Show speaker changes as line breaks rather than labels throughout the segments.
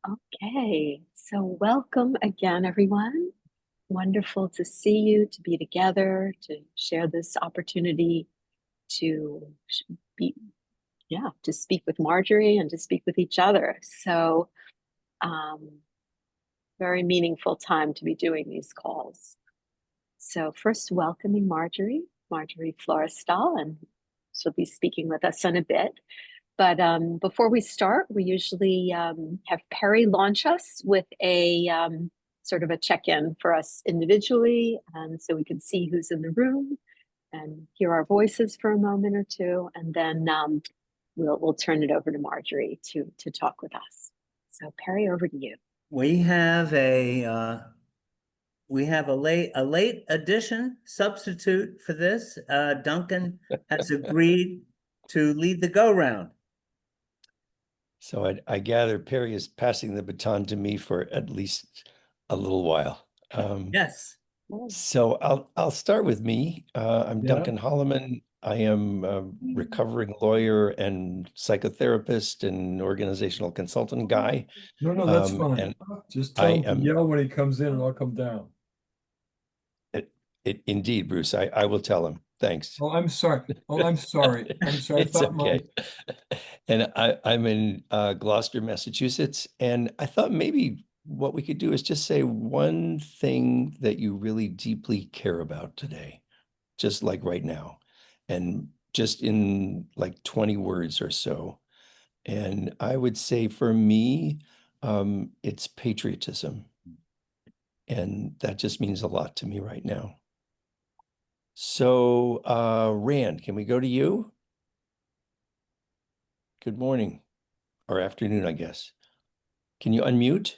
Okay, so welcome again, everyone. Wonderful to see you, to be together, to share this opportunity to be, to speak with Marjorie and to speak with each other. So, um, very meaningful time to be doing these calls. So, first, welcoming Marjorie Florestal, and she'll be speaking with us in a bit. But before we start, we usually have Perry launch us with a sort of a check-in for us individually, and so we can see who's in the room and hear our voices for a moment or two, and then we'll turn it over to Marjorie to talk with us. So Perry, over to you.
We have a late addition substitute for this. Duncan has agreed to lead the go-round.
So I gather Perry is passing the baton to me for at least a little while.
Yes.
So I'll start with me. I'm Duncan Holloman. I am a recovering lawyer and psychotherapist and organizational consultant guy.
No, that's fine.
And
just tell him to
am-
yell when he comes in and I'll come down.
Indeed, Bruce, I will tell him. Thanks.
Oh, I'm sorry. I'm sorry.
It's okay. And I'm in Gloucester, Massachusetts, and I thought maybe what we could do is just say one thing that you really deeply care about today, just like right now, and just in like 20 words or so. And I would say for me, it's patriotism. And that just means a lot to me right now. So, Rand, can we go to you? Good morning, or afternoon, I guess. Can you unmute?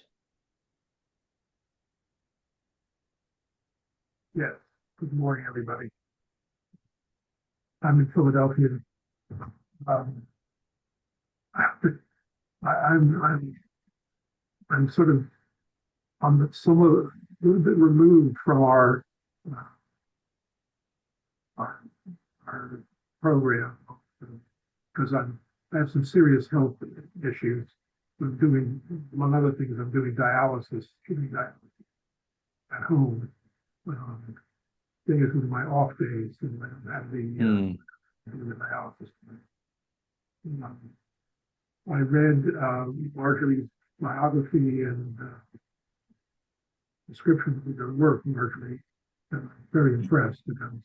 Yes. Good morning, everybody. I'm in Philadelphia. I'm sort of a little bit removed from our program because I have some serious health issues. I'm doing, among other things, I'm doing dialysis at home. Days with my off days, and I have the dialysis. I read Marjorie's biography and description of your work, Marjorie. I'm very impressed, and I'm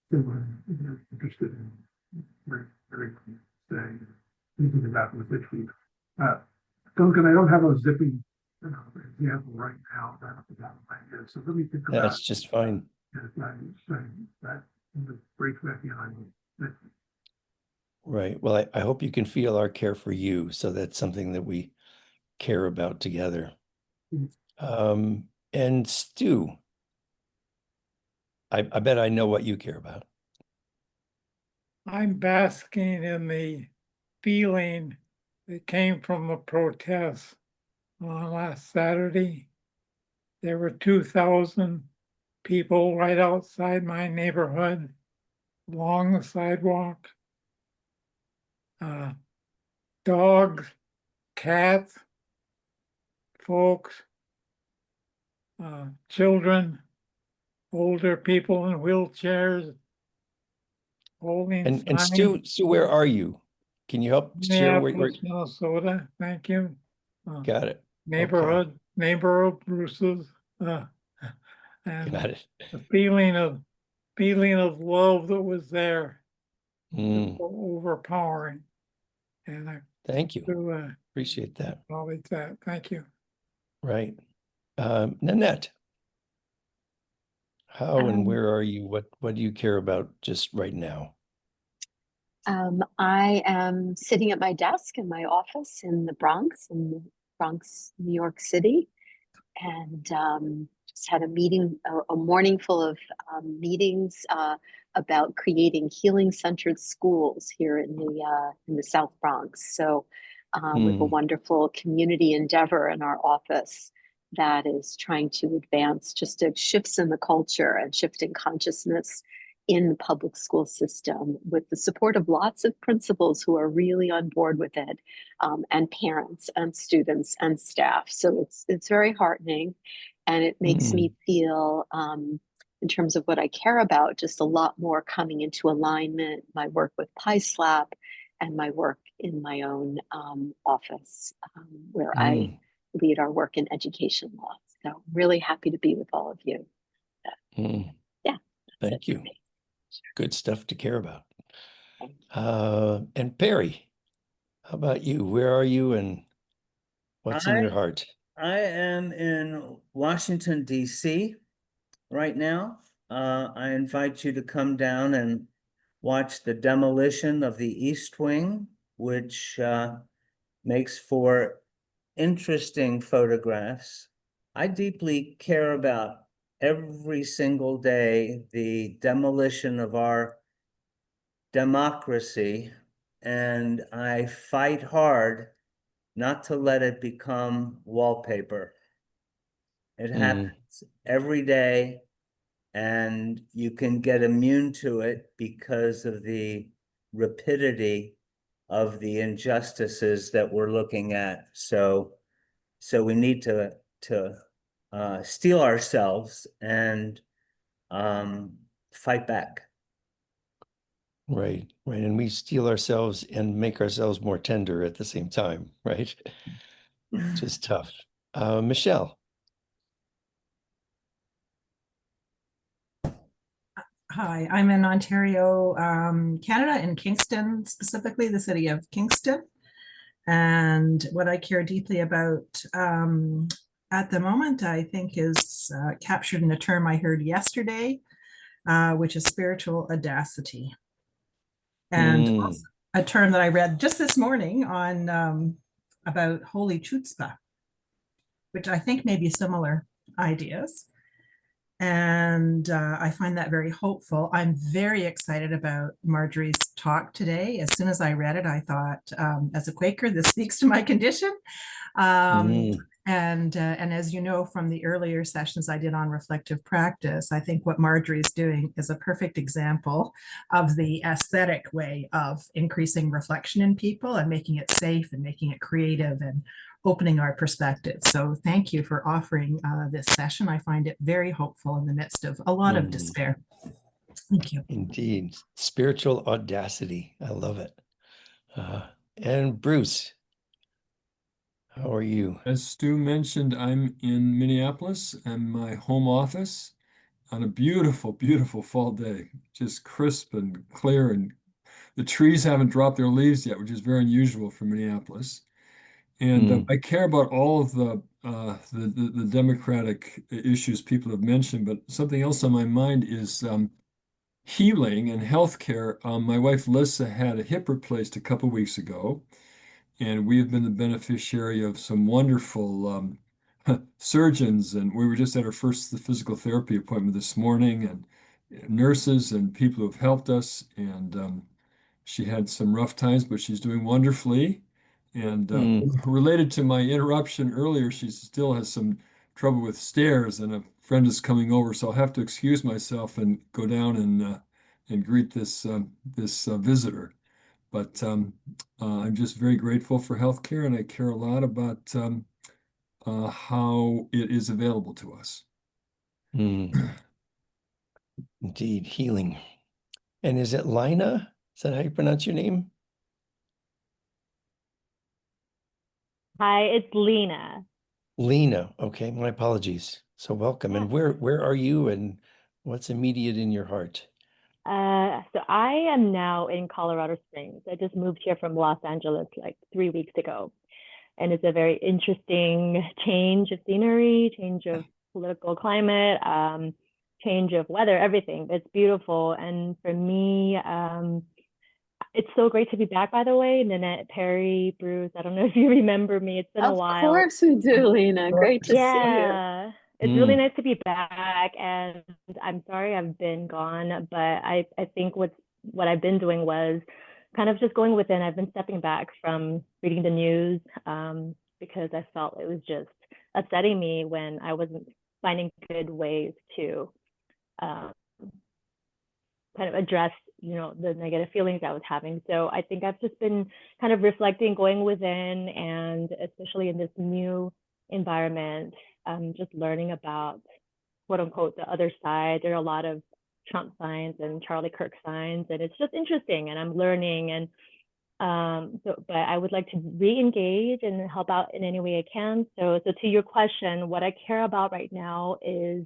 still interested in very thinking about the issue. Duncan, I don't have a zipping example right now off the top of my head, so let me think about
That's just fine.
that breaks back behind me.
Right. Well, I hope you can feel our care for you. So that's something that we care about together. And Stu, I bet I know what you care about.
I'm basking in the feeling that came from the protests on last Saturday. There were 2,000 people right outside my neighborhood along the sidewalk. Dogs, cats, folks, children, older people in wheelchairs, holding
And Stu, where are you? Can you help share where?
Minnesota, thank you.
Got it.
Neighborhood, okay. Neighborhood Bruce's, and
got it.
the feeling of love that was there, overpowering. And
thank you. Appreciate that.
Acknowledge that. Thank you.
Right, Nanette. How and where are you? What do you care about just right now?
I am sitting at my desk in my office in the Bronx, New York City, and just had a meeting, a morning full of meetings about creating healing-centered schools here in the South Bronx. So we have a wonderful community endeavor in our office that is trying to advance just shifts in the culture and shifting consciousness in the public school system with the support of lots of principals who are really on board with it, and parents and students and staff. So it's very heartening, and it makes me feel, in terms of what I care about, just a lot more coming into alignment, my work with PISLAP and my work in my own office, where I lead our work in education law. So I'm really happy to be with all of you. Yeah.
Thank you. Good stuff to care about.
Thank you.
And Perry, how about you? Where are you and what's in your heart?
I am in Washington, D.C. right now. I invite you to come down and watch the demolition of the East Wing, which makes for interesting photographs. I deeply care about every single day the demolition of our democracy, and I fight hard not to let it become wallpaper. It happens every day, and you can get immune to it because of the rapidity of the injustices that we're looking at. So we need to steel ourselves and fight back.
Right. And we steel ourselves and make ourselves more tender at the same time, right? Just tough. Michelle.
Hi, I'm in Ontario, Canada, in Kingston, specifically the city of Kingston. And what I care deeply about at the moment, I think, is captured in a term I heard yesterday, which is spiritual audacity. And also a term that I read just this morning on about holy chutzpah, which I think may be similar ideas. And I find that very hopeful. I'm very excited about Marjorie's talk today. As soon as I read it, I thought, as a Quaker, this speaks to my condition. And as you know from the earlier sessions I did on reflective practice, I think what Marjorie's doing is a perfect example of the aesthetic way of increasing reflection in people and making it safe and making it creative and opening our perspective. So thank you for offering this session. I find it very hopeful in the midst of a lot of despair. Thank you.
Indeed. Spiritual audacity. I love it. And Bruce, how are you?
As Stu mentioned, I'm in Minneapolis and my home office on a beautiful, beautiful fall day, just crisp and clear, and the trees haven't dropped their leaves yet, which is very unusual for Minneapolis. And I care about all of the democratic issues people have mentioned, but something else on my mind is healing and healthcare. My wife Lissa had a hip replaced a couple weeks ago, and we have been the beneficiary of some wonderful surgeons. And we were just at our first physical therapy appointment this morning, and nurses and people who have helped us. And she had some rough times, but she's doing wonderfully. And related to my interruption earlier, she still has some trouble with stairs, and a friend is coming over, so I'll have to excuse myself and go down and greet this visitor. But I'm just very grateful for healthcare, and I care a lot about how it is available to us.
Indeed, healing. And is it Lina? Is that how you pronounce your name?
Hi, it's Lena.
Lena. Okay, my apologies. So welcome. And where are you and what's immediate in your heart?
So I am now in Colorado Springs. I just moved here from Los Angeles like 3 weeks ago. And it's a very interesting change of scenery, change of political climate, change of weather, everything. It's beautiful. And for me, it's so great to be back, by the way. Nanette, Perry, Bruce, I don't know if you remember me. It's been a while.
Of course we do, Lena. Great to see you.
It's really nice to be back. And I'm sorry I've been gone, but I think what I've been doing was kind of just going within. I've been stepping back from reading the news because I felt it was just upsetting me when I wasn't finding good ways to kind of address, the negative feelings I was having. So I think I've just been kind of reflecting, going within, and especially in this new environment, just learning about, quote unquote, the other side. There are a lot of Trump signs and Charlie Kirk signs, and it's just interesting, and I'm learning. And but I would like to re-engage and help out in any way I can. So to your question, what I care about right now is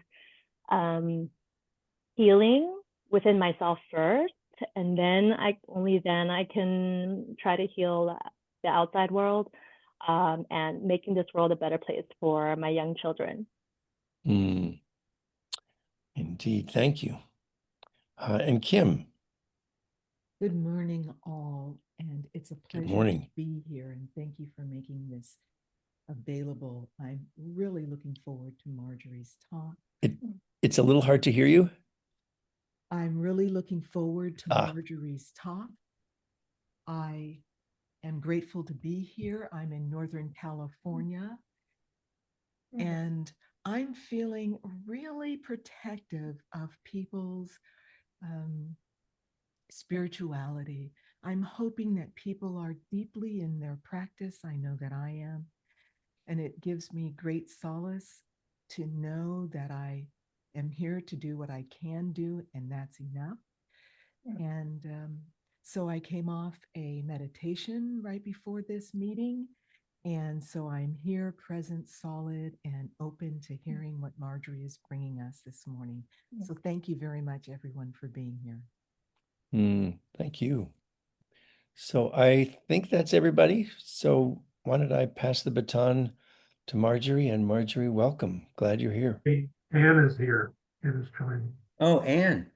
healing within myself first, and then only then I can try to heal the outside world, and making this world a better place for my young children.
Indeed, thank you. And Kim.
Good morning, all, and it's a pleasure to be here, and thank you for making this available. I'm really looking forward to Marjorie's talk.
It's a little hard to hear you.
I'm really looking forward to Marjorie's talk. I am grateful to be here. I'm in Northern California, and I'm feeling really protective of people's spirituality. I'm hoping that people are deeply in their practice. I know that I am. And it gives me great solace to know that I am here to do what I can do, and that's enough. And so I came off a meditation right before this meeting. And so I'm here, present, solid, and open to hearing what Marjorie is bringing us this morning. So thank you very much, everyone, for being here.
Thank you. So I think that's everybody. So why don't I pass the baton to Marjorie? And Marjorie, welcome. Glad you're here.
Anne is here. Anne is joining.
Oh, Anne.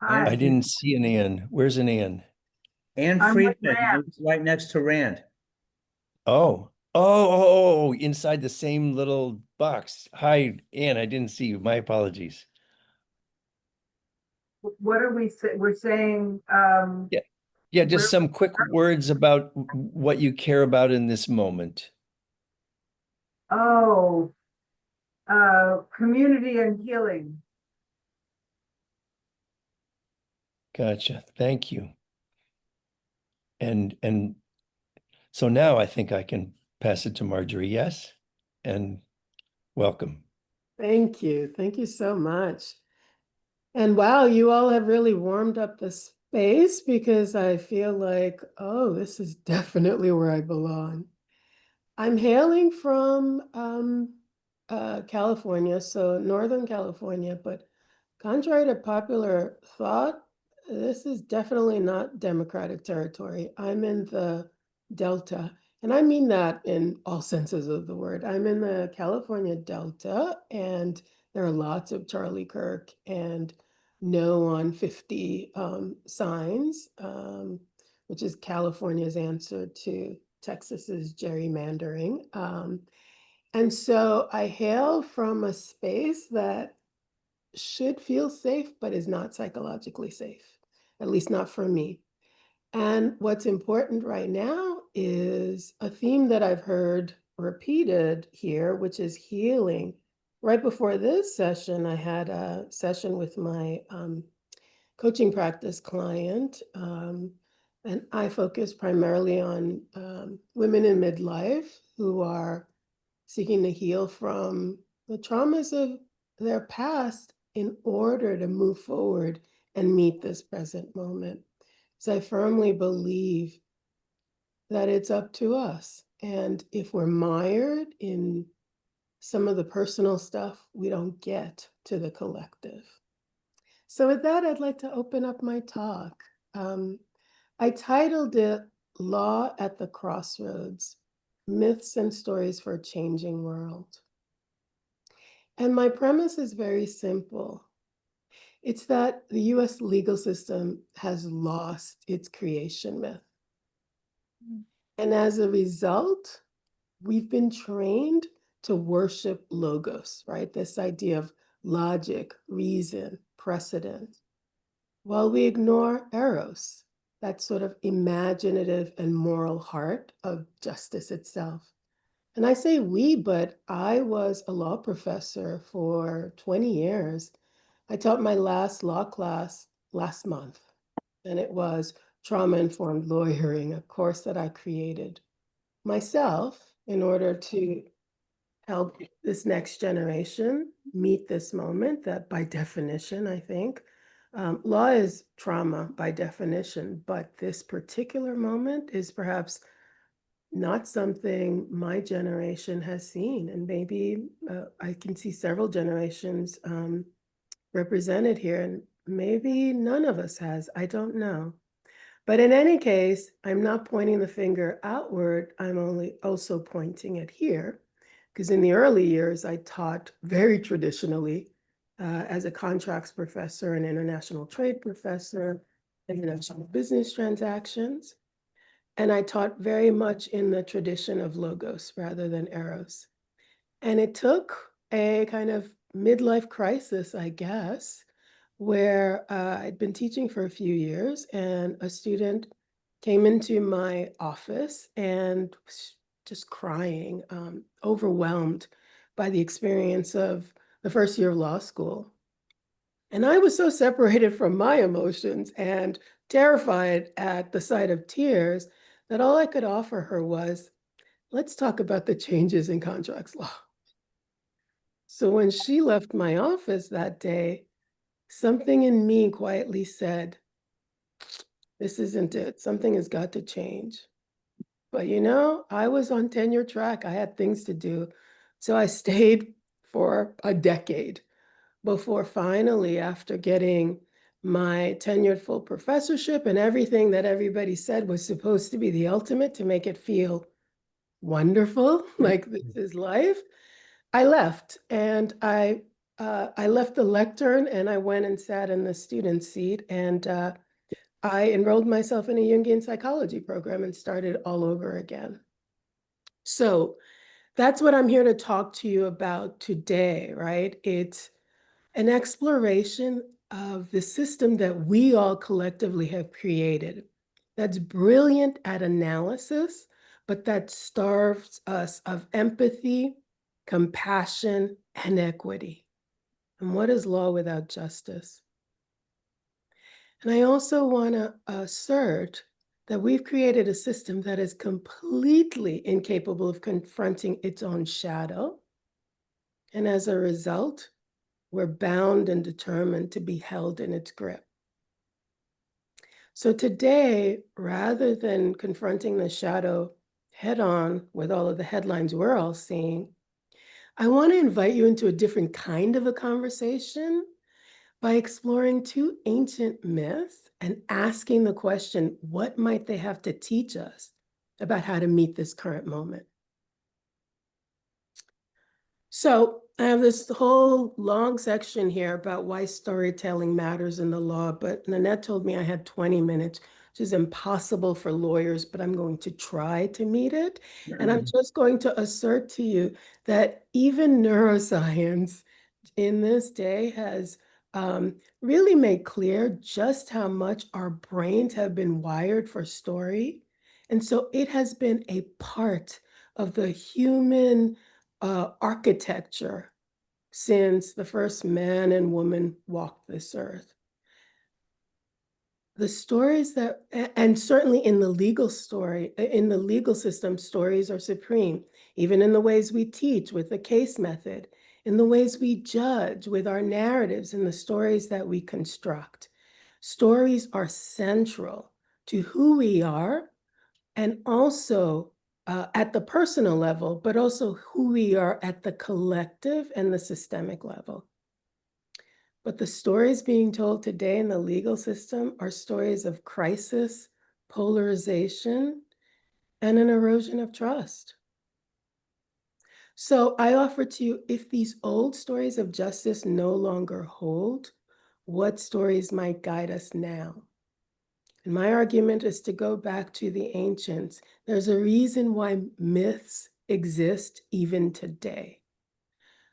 I didn't see an Anne. Where's an Anne?
Anne Friedman, right next to Rand.
Oh, inside the same little box. Hi, Anne, I didn't see you. My apologies.
What are we saying? We're saying
yeah, just some quick words about what you care about in this moment.
Community and healing.
Gotcha. Thank you. And so now I think I can pass it to Marjorie. Yes, and welcome.
Thank you. Thank you so much. And wow, you all have really warmed up the space, because I feel like, oh, this is definitely where I belong. I'm hailing from California, so Northern California, but contrary to popular thought, this is definitely not Democratic territory. I'm in the Delta, and I mean that in all senses of the word. I'm in the California Delta, and there are lots of Charlie Kirk and No on 50 signs, which is California's answer to Texas's gerrymandering. And so I hail from a space that should feel safe, but is not psychologically safe, at least not for me. And what's important right now is a theme that I've heard repeated here, which is healing. Right before this session, I had a session with my coaching practice client, and I focus primarily on women in midlife who are seeking to heal from the traumas of their past in order to move forward and meet this present moment. So I firmly believe that it's up to us. And if we're mired in some of the personal stuff, we don't get to the collective. So with that, I'd like to open up my talk. I titled it Law at the Crossroads, Myths and Stories for a Changing World. And my premise is very simple. It's that the US legal system has lost its creation myth. And as a result, we've been trained to worship logos, right? This idea of logic, reason, precedent, while we ignore eros, that sort of imaginative and moral heart of justice itself. And I say we, but I was a law professor for 20 years. I taught my last law class last month, and it was Trauma-Informed Lawyering, a course that I created myself in order to help this next generation meet this moment that by definition, I think, law is trauma by definition, but this particular moment is perhaps not something my generation has seen. And maybe I can see several generations represented here, and maybe none of us has, I don't know. But in any case, I'm not pointing the finger outward, I'm only also pointing it here, because in the early years, I taught very traditionally as a contracts professor and international trade professor, international business transactions. And I taught very much in the tradition of logos rather than eros. And it took a kind of midlife crisis, I guess, where I'd been teaching for a few years, and a student came into my office and was just crying, overwhelmed by the experience of the first year of law school. And I was so separated from my emotions and terrified at the sight of tears that all I could offer her was, let's talk about the changes in contracts law. So when she left my office that day, something in me quietly said, this isn't it. Something has got to change. But you know, I was on tenure track. I had things to do. So I stayed for a decade before finally, after getting my tenured full professorship and everything that everybody said was supposed to be the ultimate to make it feel wonderful, like this is life, I left. And I left the lectern and I went and sat in the student seat, and I enrolled myself in a Jungian psychology program and started all over again. So that's what I'm here to talk to you about today, right? It's an exploration of the system that we all collectively have created that's brilliant at analysis, but that starves us of empathy, compassion, and equity. And what is law without justice? And I also want to assert that we've created a system that is completely incapable of confronting its own shadow. And as a result, we're bound and determined to be held in its grip. So today, rather than confronting the shadow head on with all of the headlines we're all seeing, I want to invite you into a different kind of a conversation by exploring two ancient myths and asking the question, what might they have to teach us about how to meet this current moment? So I have this whole long section here about why storytelling matters in the law, but Nanette told me I had 20 minutes, which is impossible for lawyers, but I'm going to try to meet it. And I'm just going to assert to you that even neuroscience in this day has really made clear just how much our brains have been wired for story. And so it has been a part of the human architecture since the first man and woman walked this earth. The stories that, and certainly in the legal story, in the legal system, stories are supreme, even in the ways we teach with the case method, in the ways we judge with our narratives and the stories that we construct. Stories are central to who we are, and also at the personal level, but also who we are at the collective and the systemic level. But the stories being told today in the legal system are stories of crisis, polarization, and an erosion of trust. So I offer to you, if these old stories of justice no longer hold, what stories might guide us now? And my argument is to go back to the ancients. There's a reason why myths exist even today.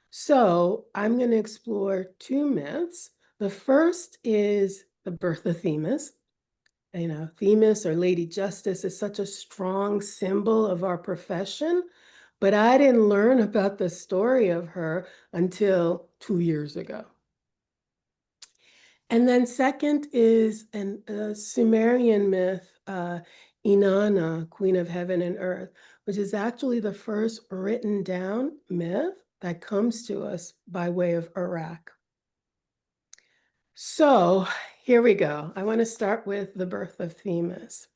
So I'm going to explore two myths. The first is the birth of Themis. You know, Themis or Lady Justice is such a strong symbol of our profession, but I didn't learn about the story of her until 2 years ago. And then second is a Sumerian myth, Inanna, Queen of Heaven and Earth, which is actually the first written down myth that comes to us by way of Iraq. So here we go. I want to start with the birth of Themis.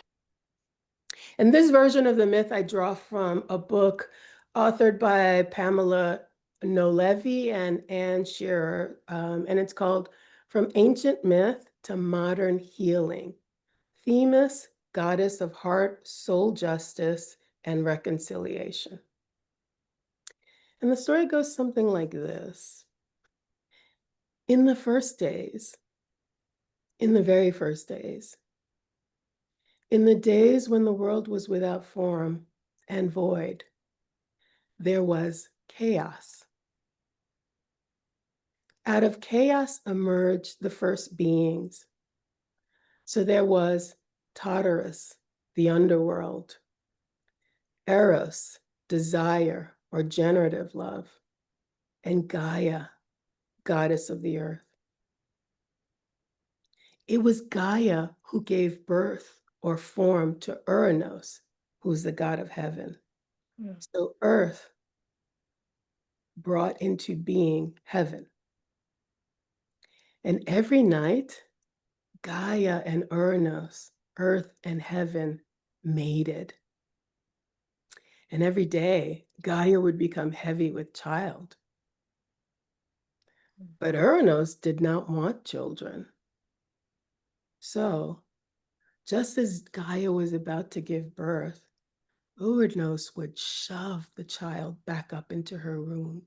And this version of the myth I draw from a book authored by Pamela Nolevi and Anne Shearer, and it's called From Ancient Myth to Modern Healing, Themis, Goddess of Heart, Soul Justice, and Reconciliation. And the story goes something like this. In the first days, in the very first days, in the days when the world was without form and void, there was chaos. Out of chaos emerged the first beings. So there was Tartarus, the underworld, Eros, desire or generative love, and Gaia, goddess of the earth. It was Gaia who gave birth or form to Uranos, who's the god of heaven. Yeah. So earth brought into being heaven. And every night, Gaia and Uranos, earth and heaven, mated. And every day, Gaia would become heavy with child. But Uranos did not want children. So, just as Gaia was about to give birth, Uranos would shove the child back up into her womb.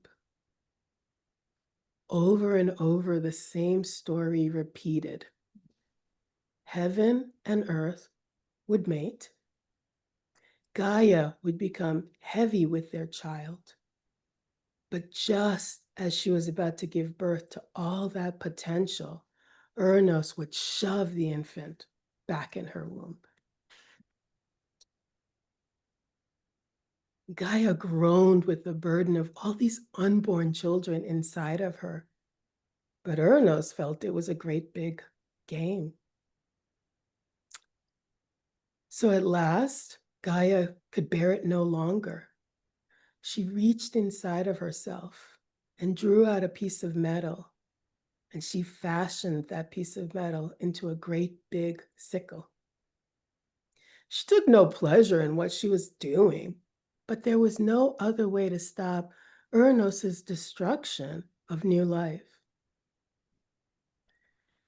Over and over, the same story repeated. Heaven and earth would mate. Gaia would become heavy with their child. But just as she was about to give birth to all that potential, Uranos would shove the infant back in her womb. Gaia groaned with the burden of all these unborn children inside of her. But Uranos felt it was a great big game. So at last, Gaia could bear it no longer. She reached inside of herself and drew out a piece of metal, and she fashioned that piece of metal into a great big sickle. She took no pleasure in what she was doing, but there was no other way to stop Uranos's destruction of new life.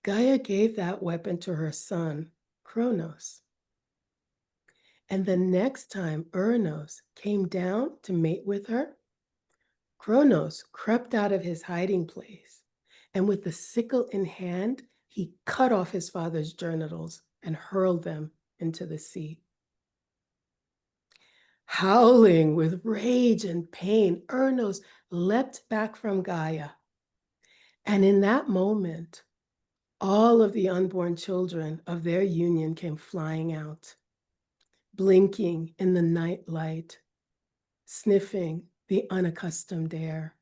Gaia gave that weapon to her son, Kronos. And the next time Uranos came down to mate with her, Kronos crept out of his hiding place, and with the sickle in hand, he cut off his father's genitals and hurled them into the sea. Howling with rage and pain, Uranos leapt back from Gaia. And in that moment, all of the unborn children of their union came flying out, blinking in the night light, sniffing the unaccustomed air.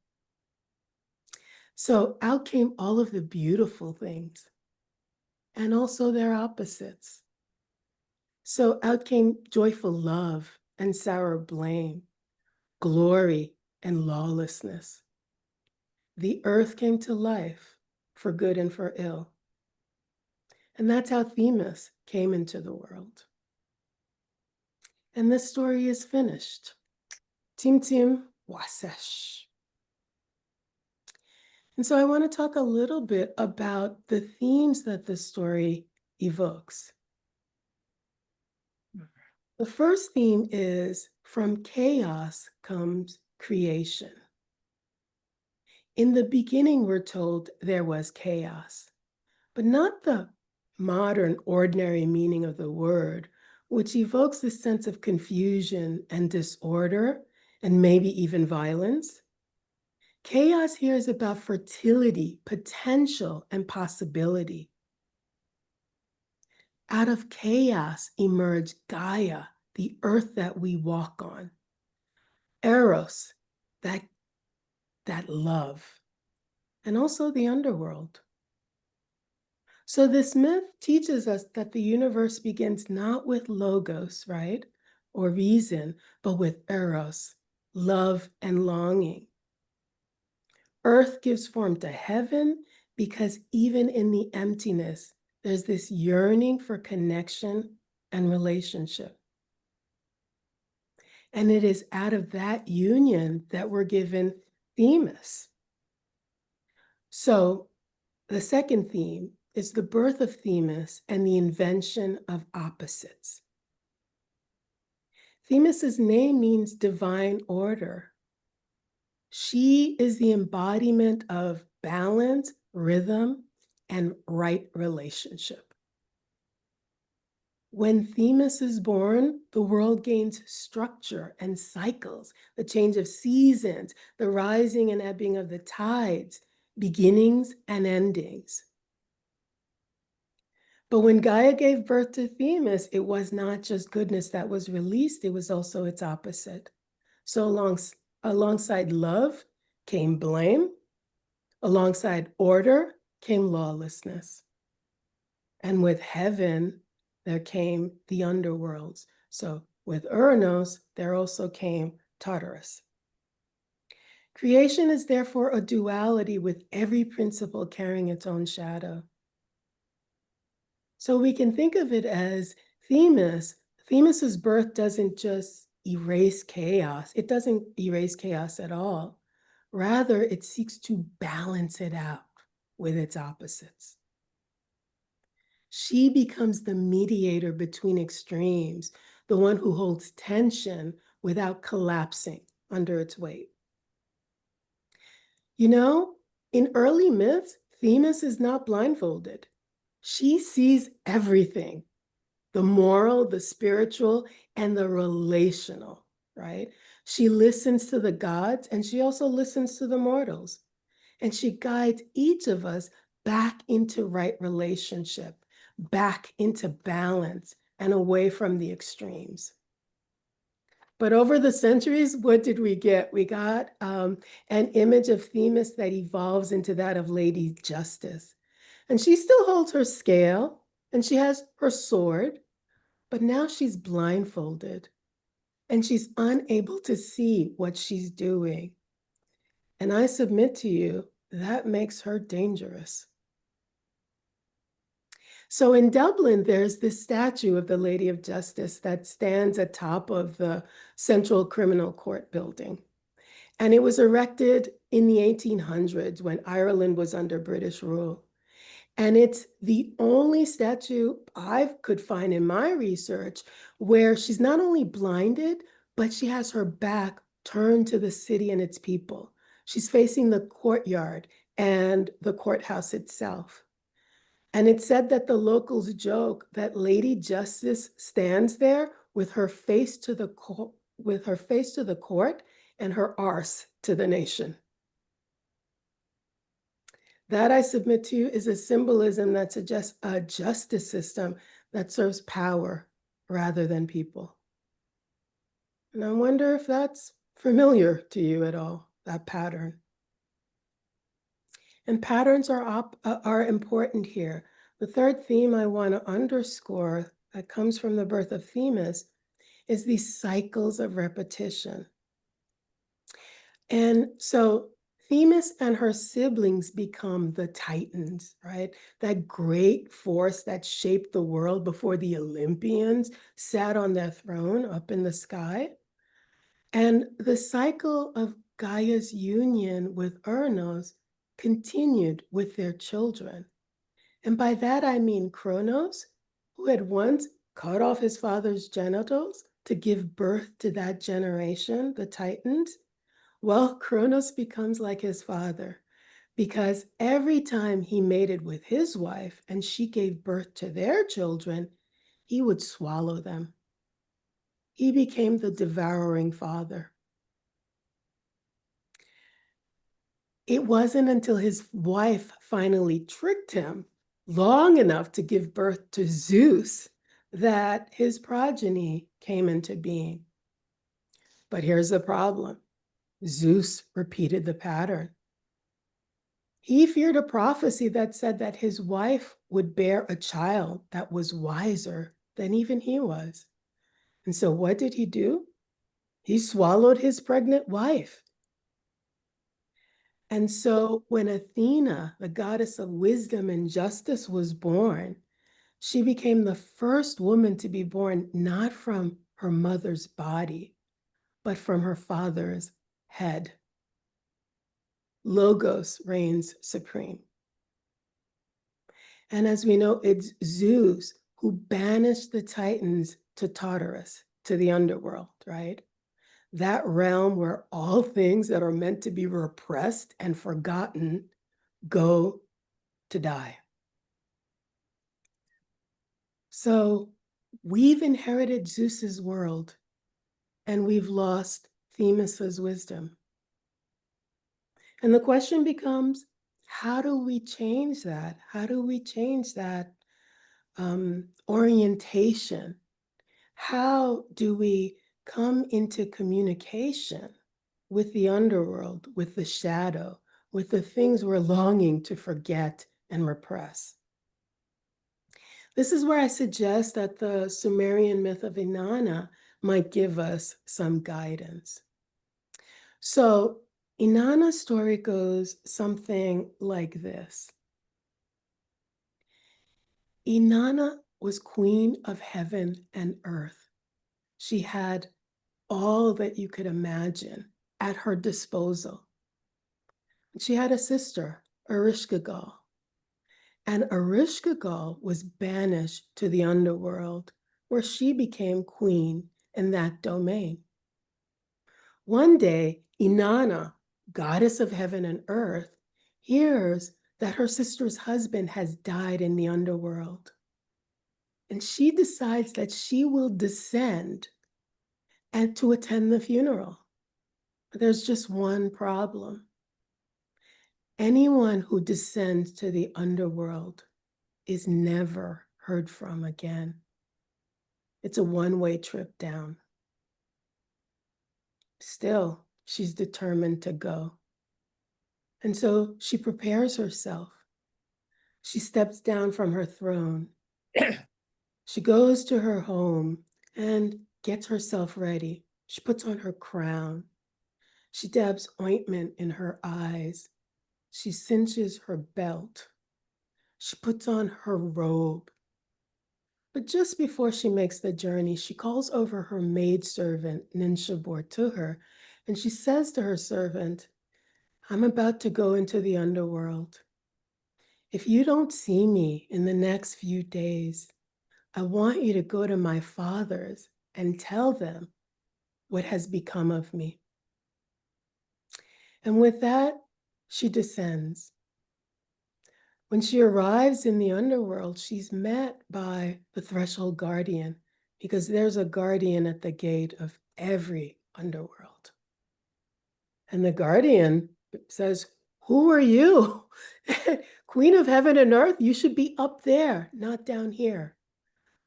So out came all of the beautiful things and also their opposites. So out came joyful love and sour blame, glory and lawlessness. The earth came to life for good and for ill. And that's how Themis came into the world. And this story is finished. Tim Tim Wasesh. And so I want to talk a little bit about the themes that this story evokes. The first theme is from chaos comes creation. In the beginning, we're told there was chaos, but not the modern ordinary meaning of the word, which evokes this sense of confusion and disorder and maybe even violence. Chaos here is about fertility, potential, and possibility. Out of chaos emerged Gaia, the earth that we walk on. Eros, that love, and also the underworld. So this myth teaches us that the universe begins not with logos, right, or reason, but with eros, love and longing. Earth gives form to heaven because even in the emptiness, there's this yearning for connection and relationship. And it is out of that union that we're given Themis. So the second theme is the birth of Themis and the invention of opposites. Themis's name means divine order. She is the embodiment of balance, rhythm, and right relationship. When Themis is born, the world gains structure and cycles, the change of seasons, the rising and ebbing of the tides, beginnings and endings. But when Gaia gave birth to Themis, it was not just goodness that was released, it was also its opposite. So alongside love came blame, alongside order came lawlessness. And with heaven, there came the underworlds. So with Uranos, there also came Tartarus. Creation is therefore a duality with every principle carrying its own shadow. So we can think of it as Themis's birth doesn't just erase chaos. It doesn't erase chaos at all. Rather, it seeks to balance it out with its opposites. She becomes the mediator between extremes, the one who holds tension without collapsing under its weight. You know, in early myths, Themis is not blindfolded. She sees everything, the moral, the spiritual, and the relational, right? She listens to the gods and she also listens to the mortals. And she guides each of us back into right relationship, back into balance, and away from the extremes. But over the centuries, what did we get? We got an image of Themis that evolves into that of Lady Justice. And she still holds her scale and she has her sword, but now she's blindfolded and she's unable to see what she's doing. And I submit to you, that makes her dangerous. So in Dublin, there's this statue of the Lady of Justice that stands atop of the Central Criminal Court building. And it was erected in the 1800s when Ireland was under British rule. And it's the only statue I could find in my research where she's not only blinded, but she has her back turned to the city and its people. She's facing the courtyard and the courthouse itself. And it's said that the locals joke that Lady Justice stands there with her face to the court and her arse to the nation. That, I submit to you, is a symbolism that suggests a justice system that serves power rather than people. And I wonder if that's familiar to you at all, that pattern. And patterns are important here. The third theme I want to underscore that comes from the birth of Themis is these cycles of repetition. And so Themis and her siblings become the Titans, right? That great force that shaped the world before the Olympians sat on their throne up in the sky. And the cycle of Gaia's union with Uranos continued with their children. And by that I mean Kronos, who had once cut off his father's genitals to give birth to that generation, the Titans. Well, Kronos becomes like his father because every time he mated with his wife and she gave birth to their children, he would swallow them. He became the devouring father. It wasn't until his wife finally tricked him long enough to give birth to Zeus that his progeny came into being. But here's the problem. Zeus repeated the pattern. He feared a prophecy that said that his wife would bear a child that was wiser than even he was. And so what did he do? He swallowed his pregnant wife. And so when Athena, the goddess of wisdom and justice, was born, she became the first woman to be born not from her mother's body, but from her father's head. Logos reigns supreme. And as we know, it's Zeus who banished the Titans to Tartarus, to the underworld, right? That realm where all things that are meant to be repressed and forgotten go to die. So we've inherited Zeus's world and we've lost Themis's wisdom. And the question becomes, how do we change that? How do we change that orientation? How do we come into communication with the underworld, with the shadow, with the things we're longing to forget and repress? This is where I suggest that the Sumerian myth of Inanna might give us some guidance. So Inanna's story goes something like this. Inanna was queen of heaven and earth. She had all that you could imagine at her disposal. She had a sister, Ereshkigal, and Ereshkigal was banished to the underworld, where she became queen in that domain. One day, Inanna, goddess of heaven and earth, hears that her sister's husband has died in the underworld. And she decides that she will descend and to attend the funeral. But there's just one problem. Anyone who descends to the underworld is never heard from again. It's a one-way trip down. Still, she's determined to go. And so she prepares herself. She steps down from her throne. She goes to her home and gets herself ready. She puts on her crown. She dabs ointment in her eyes. She cinches her belt. She puts on her robe. But just before she makes the journey, she calls over her maidservant, Ninshabur, to her, and she says to her servant, I'm about to go into the underworld. If you don't see me in the next few days, I want you to go to my fathers and tell them what has become of me. And with that, she descends. When she arrives in the underworld, she's met by the threshold guardian, because there's a guardian at the gate of every underworld. And the guardian says, who are you? Queen of heaven and earth, you should be up there, not down here.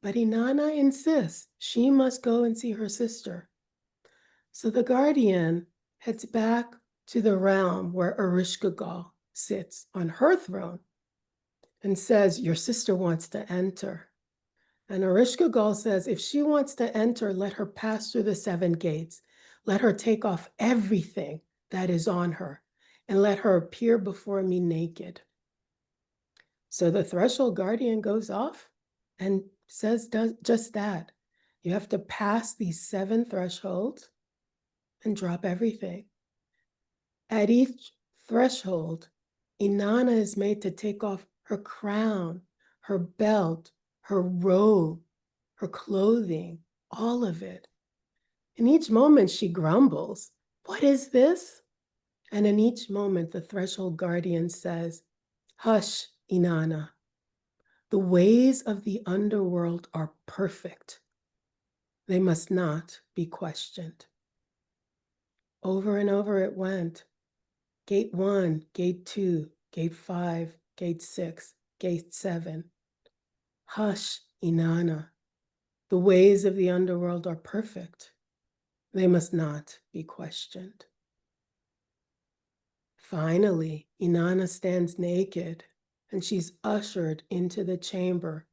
But Inanna insists she must go and see her sister. So the guardian heads back to the realm where Ereshkigal sits on her throne and says, your sister wants to enter. And Ereshkigal says, if she wants to enter, let her pass through the 7 gates. Let her take off everything that is on her and let her appear before me naked. So the threshold guardian goes off and says just that. You have to pass these 7 thresholds and drop everything. At each threshold, Inanna is made to take off her crown, her belt, her robe, her clothing, all of it. In each moment, she grumbles, what is this? And in each moment, the threshold guardian says, hush, Inanna. The ways of the underworld are perfect. They must not be questioned. Over and over it went. Gate 1, gate 2, gate 5, gate 6, gate 7. Hush, Inanna. The ways of the underworld are perfect. They must not be questioned. Finally, Inanna stands naked and she's ushered into the chamber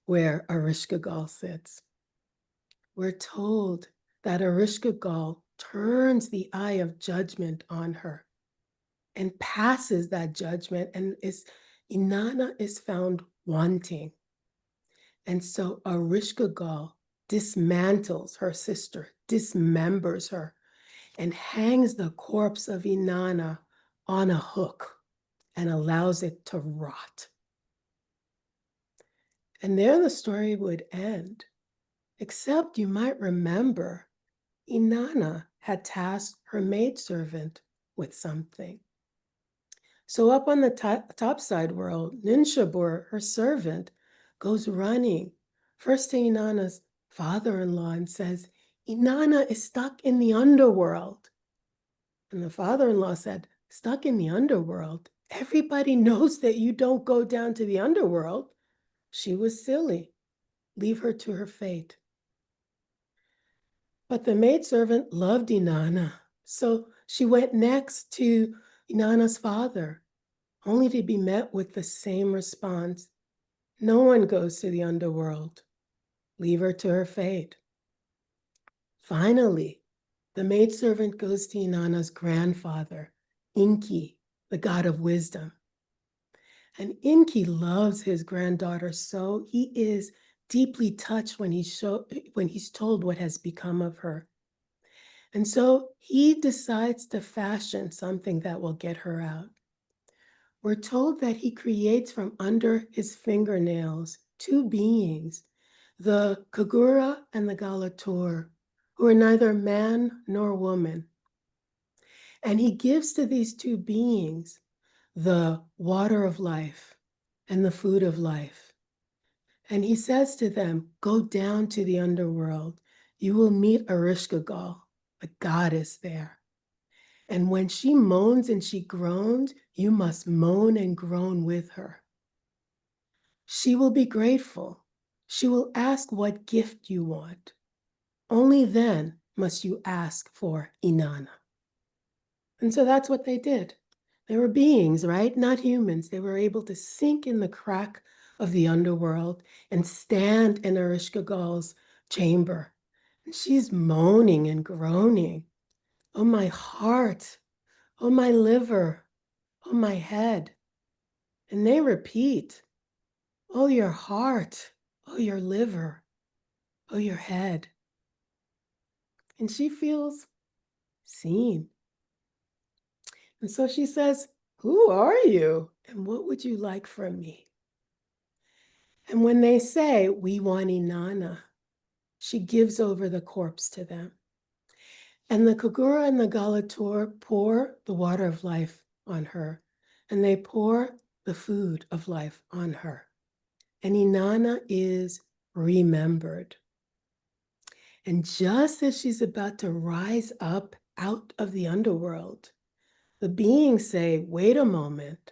where Ereshkigal sits. We're told that Ereshkigal turns the eye of judgment on her and passes that judgment, and Inanna is found wanting. And so Ereshkigal dismantles her sister, dismembers her, and hangs the corpse of Inanna on a hook and allows it to rot. And there the story would end, except you might remember Inanna had tasked her maidservant with something. So up on the topside world, Ninshabur, her servant, goes running first to Inanna's father-in-law and says, Inanna is stuck in the underworld. And the father-in-law said, stuck in the underworld? Everybody knows that you don't go down to the underworld. She was silly. Leave her to her fate. But the maidservant loved Inanna, so she went next to Inanna's father, only to be met with the same response. No one goes to the underworld. Leave her to her fate. Finally, the maidservant goes to Inanna's grandfather, Inki, the god of wisdom. And Inki loves his granddaughter so he is deeply touched when he's told what has become of her. And so he decides to fashion something that will get her out. We're told that he creates from under his fingernails two beings, the Kagura and the Galatur, who are neither man nor woman. And he gives to these two beings the water of life and the food of life. And he says to them, go down to the underworld. You will meet Ereshkigal, a goddess there. And when she moans and she groans, you must moan and groan with her. She will be grateful. She will ask what gift you want. Only then must you ask for Inanna. And so that's what they did. They were beings, right? Not humans. They were able to sink in the crack of the underworld and stand in Ereshkigal's chamber. And she's moaning and groaning. Oh, my heart. Oh, my liver. Oh, my head. And they repeat, oh, your heart. Oh, your liver. Oh, your head. And she feels seen. And so she says, who are you? And what would you like from me? And when they say, we want Inanna, she gives over the corpse to them. And the Kagura and the Galatur pour the water of life on her, and they pour the food of life on her. And Inanna is remembered. And just as she's about to rise up out of the underworld, the beings say, wait a moment.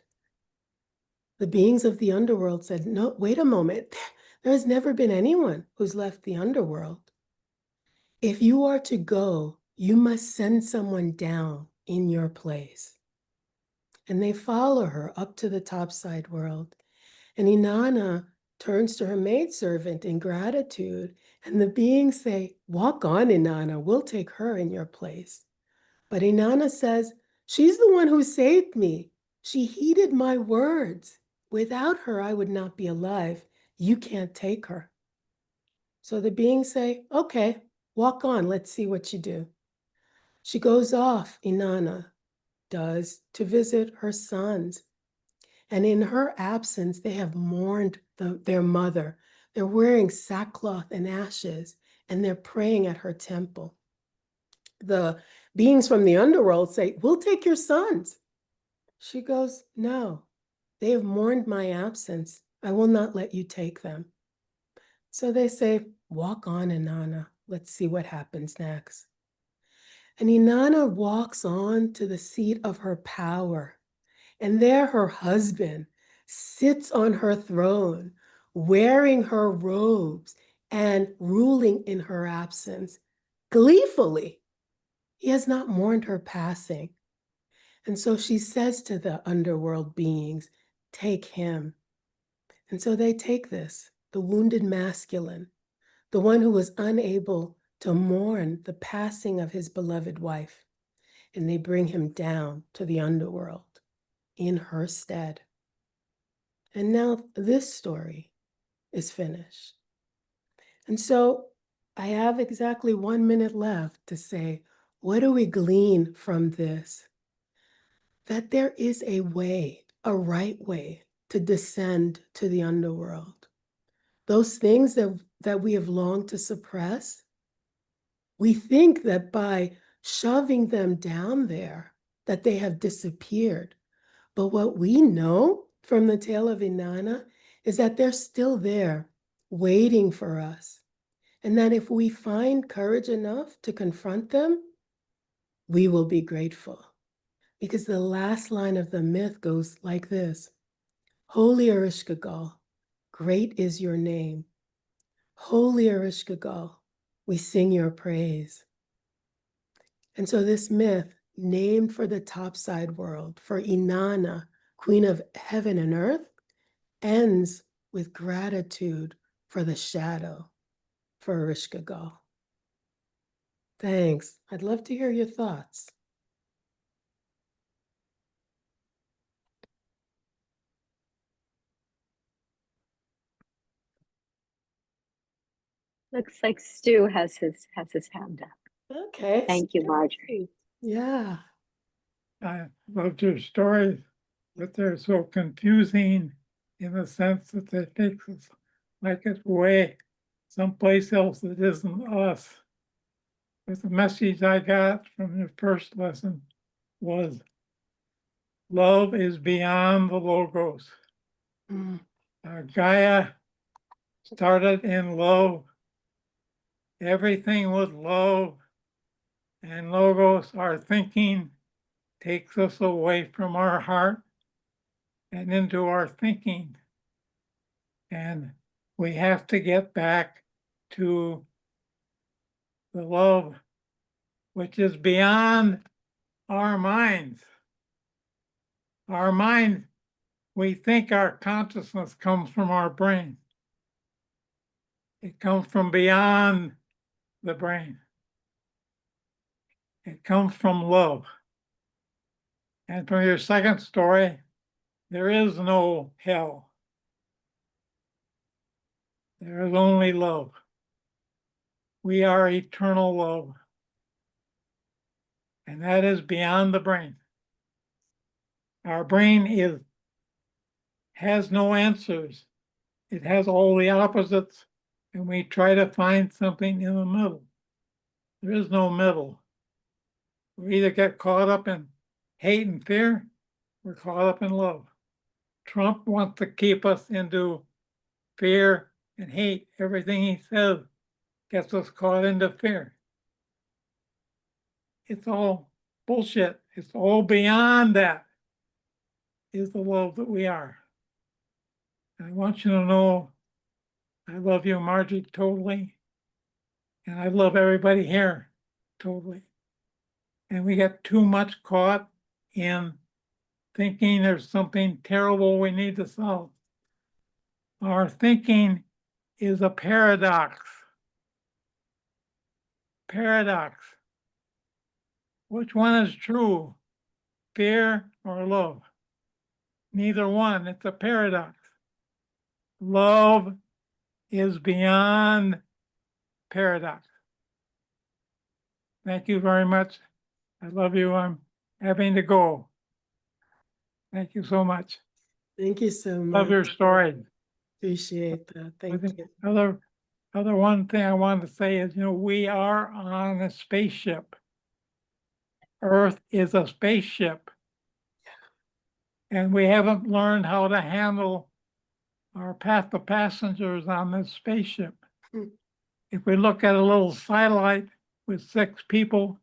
The beings of the underworld said, no, wait a moment. There has never been anyone who's left the underworld. If you are to go, you must send someone down in your place. And they follow her up to the topside world. And Inanna turns to her maidservant in gratitude. And the beings say, walk on, Inanna, we'll take her in your place. But Inanna says, she's the one who saved me. She heeded my words. Without her, I would not be alive. You can't take her. So the beings say, okay, walk on, let's see what you do. She goes off, Inanna does, to visit her sons. And in her absence, they have mourned their mother. They're wearing sackcloth and ashes, and they're praying at her temple. The beings from the underworld say, we'll take your sons. She goes, no, they have mourned my absence. I will not let you take them. So they say, walk on, Inanna. Let's see what happens next. And Inanna walks on to the seat of her power. And there her husband sits on her throne, wearing her robes and ruling in her absence, gleefully. He has not mourned her passing. And so she says to the underworld beings, take him. And so they take this, the wounded masculine, the one who was unable to mourn the passing of his beloved wife, and they bring him down to the underworld in her stead. And now this story is finished. And so I have exactly 1 minute left to say, what do we glean from this? That there is a way, a right way to descend to the underworld. Those things that we have longed to suppress, we think that by shoving them down there, that they have disappeared. But what we know from the tale of Inanna is that they're still there, waiting for us. And that if we find courage enough to confront them, we will be grateful. Because the last line of the myth goes like this: Holy Ereshkigal, great is your name. Holy Ereshkigal, we sing your praise. And so this myth, named for the topside world, for Inanna, queen of heaven and earth, ends with gratitude for the shadow, for Ereshkigal. Thanks. I'd love to hear your thoughts.
Looks like Stu has his hand up.
Okay.
Thank you, Marjorie.
Yeah.
I loved your stories, but they're so confusing in the sense that they take us like it's way someplace else that isn't us. But the message I got from the first lesson was love is beyond the logos.
Mm.
Gaia started in love. Everything was love. And logos, our thinking, takes us away from our heart and into our thinking. And we have to get back to the love which is beyond our minds. Our mind, we think our consciousness comes from our brain. It comes from beyond the brain. It comes from love. And from your second story, there is no hell. There is only love. We are eternal love. And that is beyond the brain. Our brain has no answers. It has all the opposites, and we try to find something in the middle. There is no middle. We either get caught up in hate and fear, or caught up in love. Trump wants to keep us into fear and hate. Everything he says gets us caught into fear. It's all bullshit. It's all beyond that is the love that we are. I want you to know I love you, Margie, totally. And I love everybody here totally. And we get too much caught in thinking there's something terrible we need to solve. Our thinking is a paradox. Paradox. Which one is true? Fear or love? Neither one. It's a paradox. Love is beyond paradox. Thank you very much. I love you. I'm having to go. Thank you so much.
Thank you so much.
Love your story.
Appreciate that. Thank you.
Other one thing I wanted to say is, we are on a spaceship. Earth is a spaceship. And we haven't learned how to handle our path of passengers on this spaceship. If we look at a little satellite with 6 people,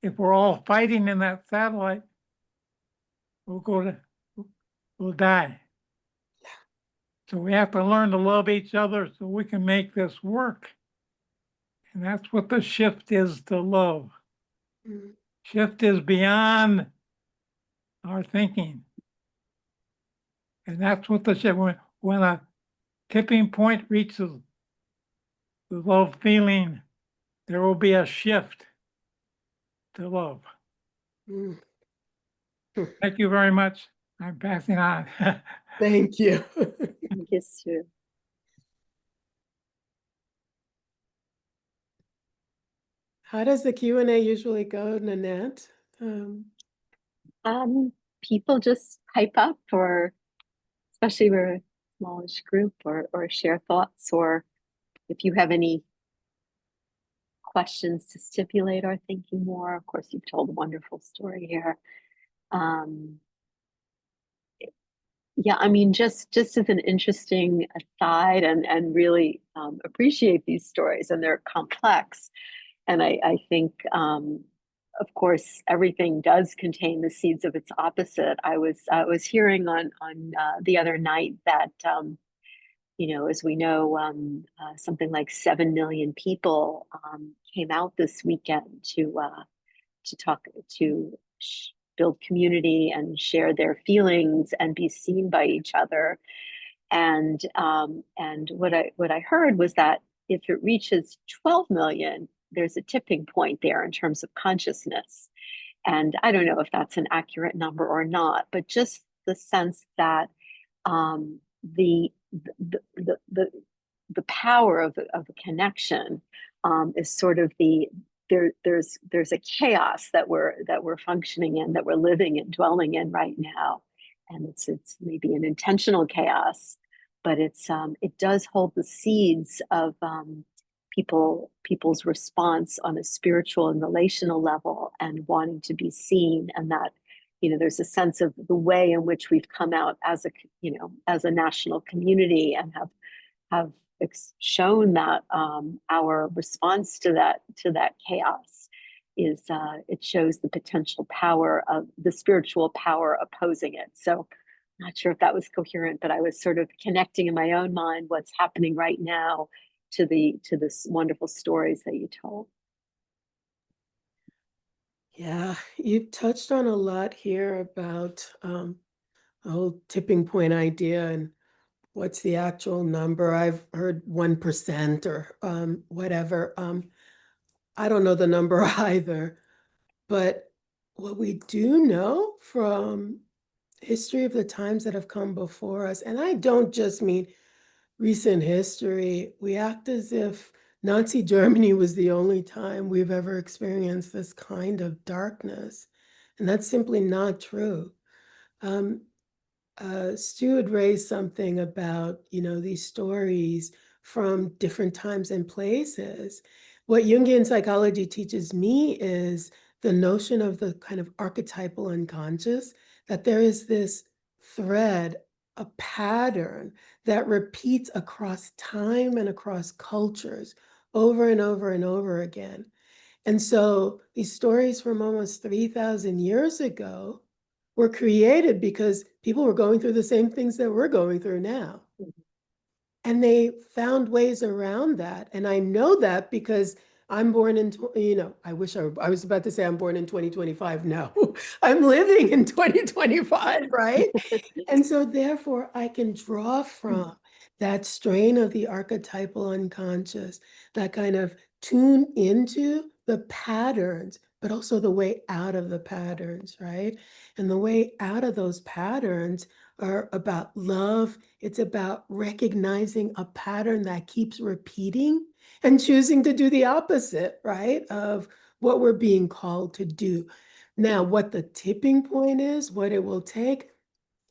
if we're all fighting in that satellite, we'll die. So we have to learn to love each other so we can make this work. And that's what the shift is, to love.
Mm.
Shift is beyond our thinking. And that's what they said, when a tipping point reaches the love feeling, there will be a shift to love.
Mm,
Thank you very much. I'm passing on.
thank you.
Thank you, Sue.
How does the Q&A usually go, Nanette?
People just pipe up, or especially we're a smallish group, or share thoughts, or if you have any questions to stipulate our thinking more. Of course, you've told a wonderful story here. Yeah, I mean, just as an interesting aside, and really appreciate these stories, and they're complex. And I think, of course, everything does contain the seeds of its opposite. I was hearing on the other night that as we know, something like 7 million people came out this weekend to talk, to build community and share their feelings and be seen by each other. And what I heard was that if it reaches 12 million, there's a tipping point there in terms of consciousness. And I don't know if that's an accurate number or not, but just the sense that the power of a connection is sort of there's a chaos that we're functioning in, that we're living and dwelling in right now, and it's maybe an intentional chaos, but it does hold the seeds of people's response on a spiritual and relational level, and wanting to be seen, and that there's a sense of the way in which we've come out as a national community, and have shown that our response to that chaos is it shows the potential power of the spiritual power opposing it. So I'm not sure if that was coherent, but I was sort of connecting in my own mind what's happening right now to this wonderful stories that you told.
Yeah, you've touched on a lot here about the whole tipping point idea and what's the actual number. I've heard 1% or whatever. I don't know the number either, but what we do know from history of the times that have come before us, and I don't just mean recent history, we act as if Nazi Germany was the only time we've ever experienced this kind of darkness. And that's simply not true. Stu had raised something about, these stories from different times and places. What Jungian psychology teaches me is the notion of the kind of archetypal unconscious, that there is this thread, a pattern that repeats across time and across cultures over and over and over again. And so these stories from almost 3,000 years ago were created because people were going through the same things that we're going through now. And they found ways around that. And I know that because I'm born in, I wish I was about to say I'm born in 2025. No, I'm living in 2025, right? And so therefore I can draw from that strain of the archetypal unconscious, that kind of tune into the patterns, but also the way out of the patterns, right? And the way out of those patterns are about love. It's about recognizing a pattern that keeps repeating and choosing to do the opposite, right, of what we're being called to do. Now, what the tipping point is, what it will take,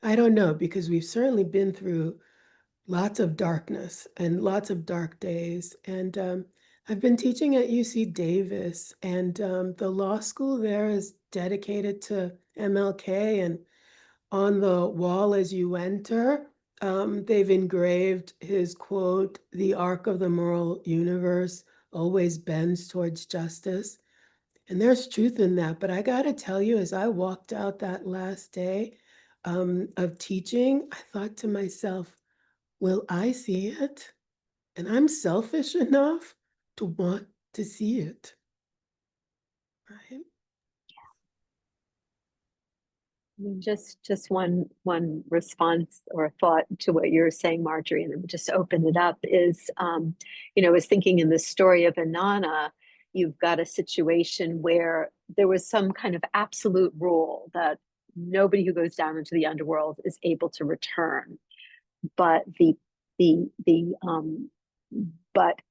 I don't know, because we've certainly been through lots of darkness and lots of dark days. And I've been teaching at UC Davis, and the law school there is dedicated to MLK. And on the wall as you enter, they've engraved his quote, "The arc of the moral universe always bends towards justice." And there's truth in that. But I got to tell you, as I walked out that last day of teaching, I thought to myself, will I see it? And I'm selfish enough to want to see it. Right?
Just one response or thought to what you're saying, Marjorie, and then just open it up is, I was thinking in the story of Inanna, you've got a situation where there was some kind of absolute rule that nobody who goes down into the underworld is able to return, but the but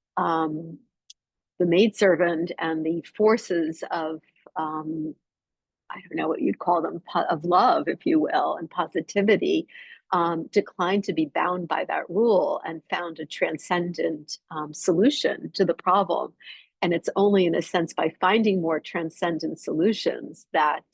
the maidservant and the forces of I don't know what you'd call them, of love, if you will, and positivity, declined to be bound by that rule and found a transcendent solution to the problem. And it's only in a sense by finding more transcendent solutions that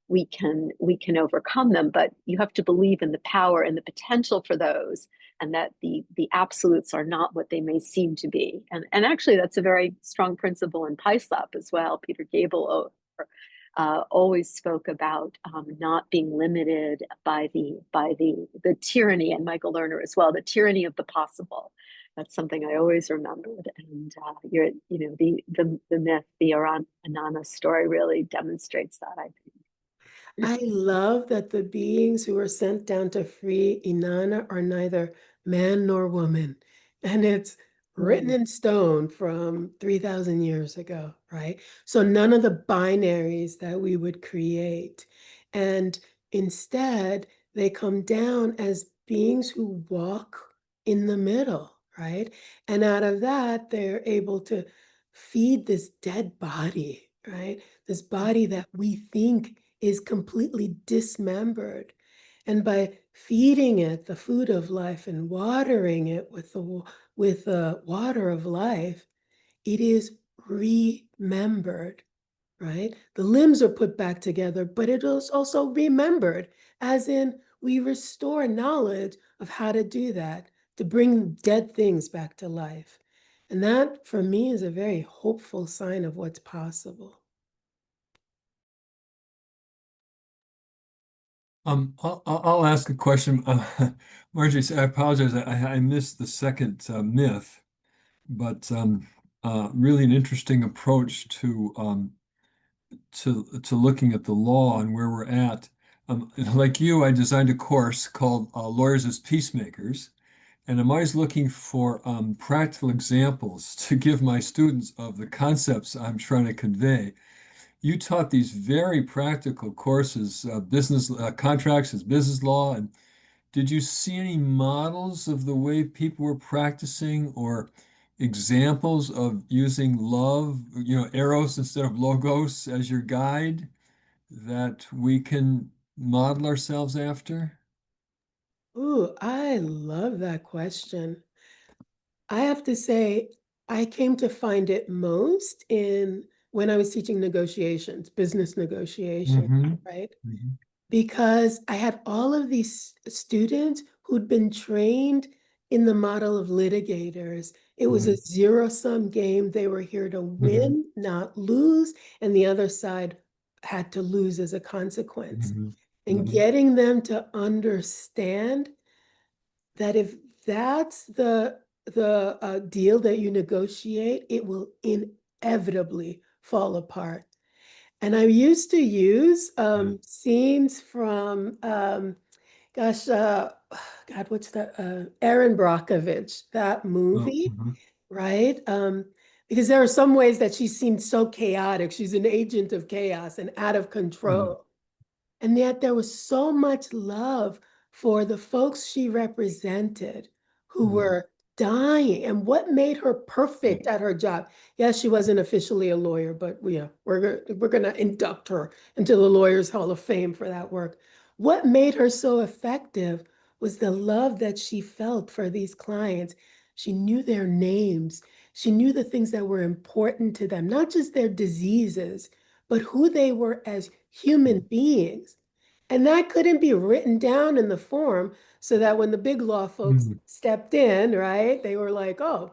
we can overcome them. But you have to believe in the power and the potential for those, and that the absolutes are not what they may seem to be. And actually, that's a very strong principle in PISLAP as well. Peter Gable always spoke about not being limited by the tyranny, and Michael Lerner as well, the tyranny of the possible. That's something I always remembered. And the myth, the Inanna story, really demonstrates that, I think.
I love that the beings who were sent down to free Inanna are neither man nor woman. And it's written in stone from 3,000 years ago, right? So none of the binaries that we would create. And instead, they come down as beings who walk in the middle, right? And out of that, they're able to feed this dead body, right? This body that we think is completely dismembered. And by feeding it the food of life and watering it with the water of life, it is remembered, right? The limbs are put back together, but it is also remembered, as in we restore knowledge of how to do that, to bring dead things back to life. And that, for me, is a very hopeful sign of what's possible.
I'll ask a question. Marjorie, I apologize. I missed the second myth, but really an interesting approach to looking at the law and where we're at. Like you, I designed a course called Lawyers as Peacemakers, and I'm always looking for practical examples to give my students of the concepts I'm trying to convey. You taught these very practical courses, business contracts as business law, and did you see any models of the way people were practicing or examples of using love, eros instead of logos as your guide that we can model ourselves after?
Ooh, I love that question. I have to say, I came to find it most in when I was teaching negotiations, business negotiation,
Mm-hmm.
right?
Mm-hmm.
Because I had all of these students who'd been trained in the model of litigators. It was a zero-sum game. They were here to
Mm-hmm.
win, not lose, and the other side had to lose as a consequence.
Mm-hmm.
And
Mm-hmm.
getting them to understand that if that's the deal that you negotiate, it will inevitably fall apart. And I used to use scenes from gosh, God, what's that? Erin Brockovich, that
Oh,
movie,
mhm.
right? Because there are some ways that she seemed so chaotic. She's an agent of chaos and out of control. And yet there was so much love for the folks she represented who were dying. And what made her perfect at her job? Yes, she wasn't officially a lawyer, but we're going to induct her into the Lawyers Hall of Fame for that work. What made her so effective was the love that she felt for these clients. She knew their names. She knew the things that were important to them, not just their diseases, but who they were as human beings. And that couldn't be written down in the form so that when the big law folks stepped in, right, they were like, oh,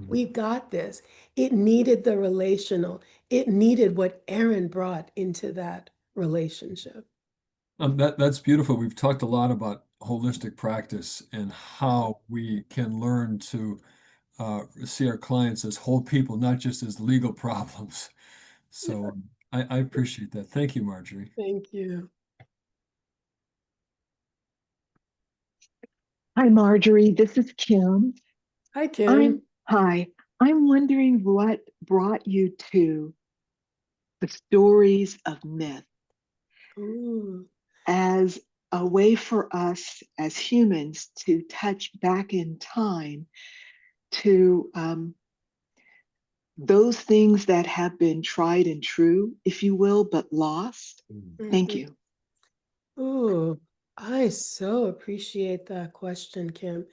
we got this. It needed the relational. It needed what Erin brought into that relationship.
That's beautiful. We've talked a lot about holistic practice and how we can learn to see our clients as whole people, not just as legal problems. So I appreciate that. Thank you, Marjorie.
Thank you.
Hi, Marjorie. This is Kim.
Hi, Kim.
Hi. I'm wondering what brought you to the stories of myth
Ooh.
as a way for us as humans to touch back in time to those things that have been tried and true, if you will, but lost. Thank you.
Ooh, I so appreciate that question, Kim.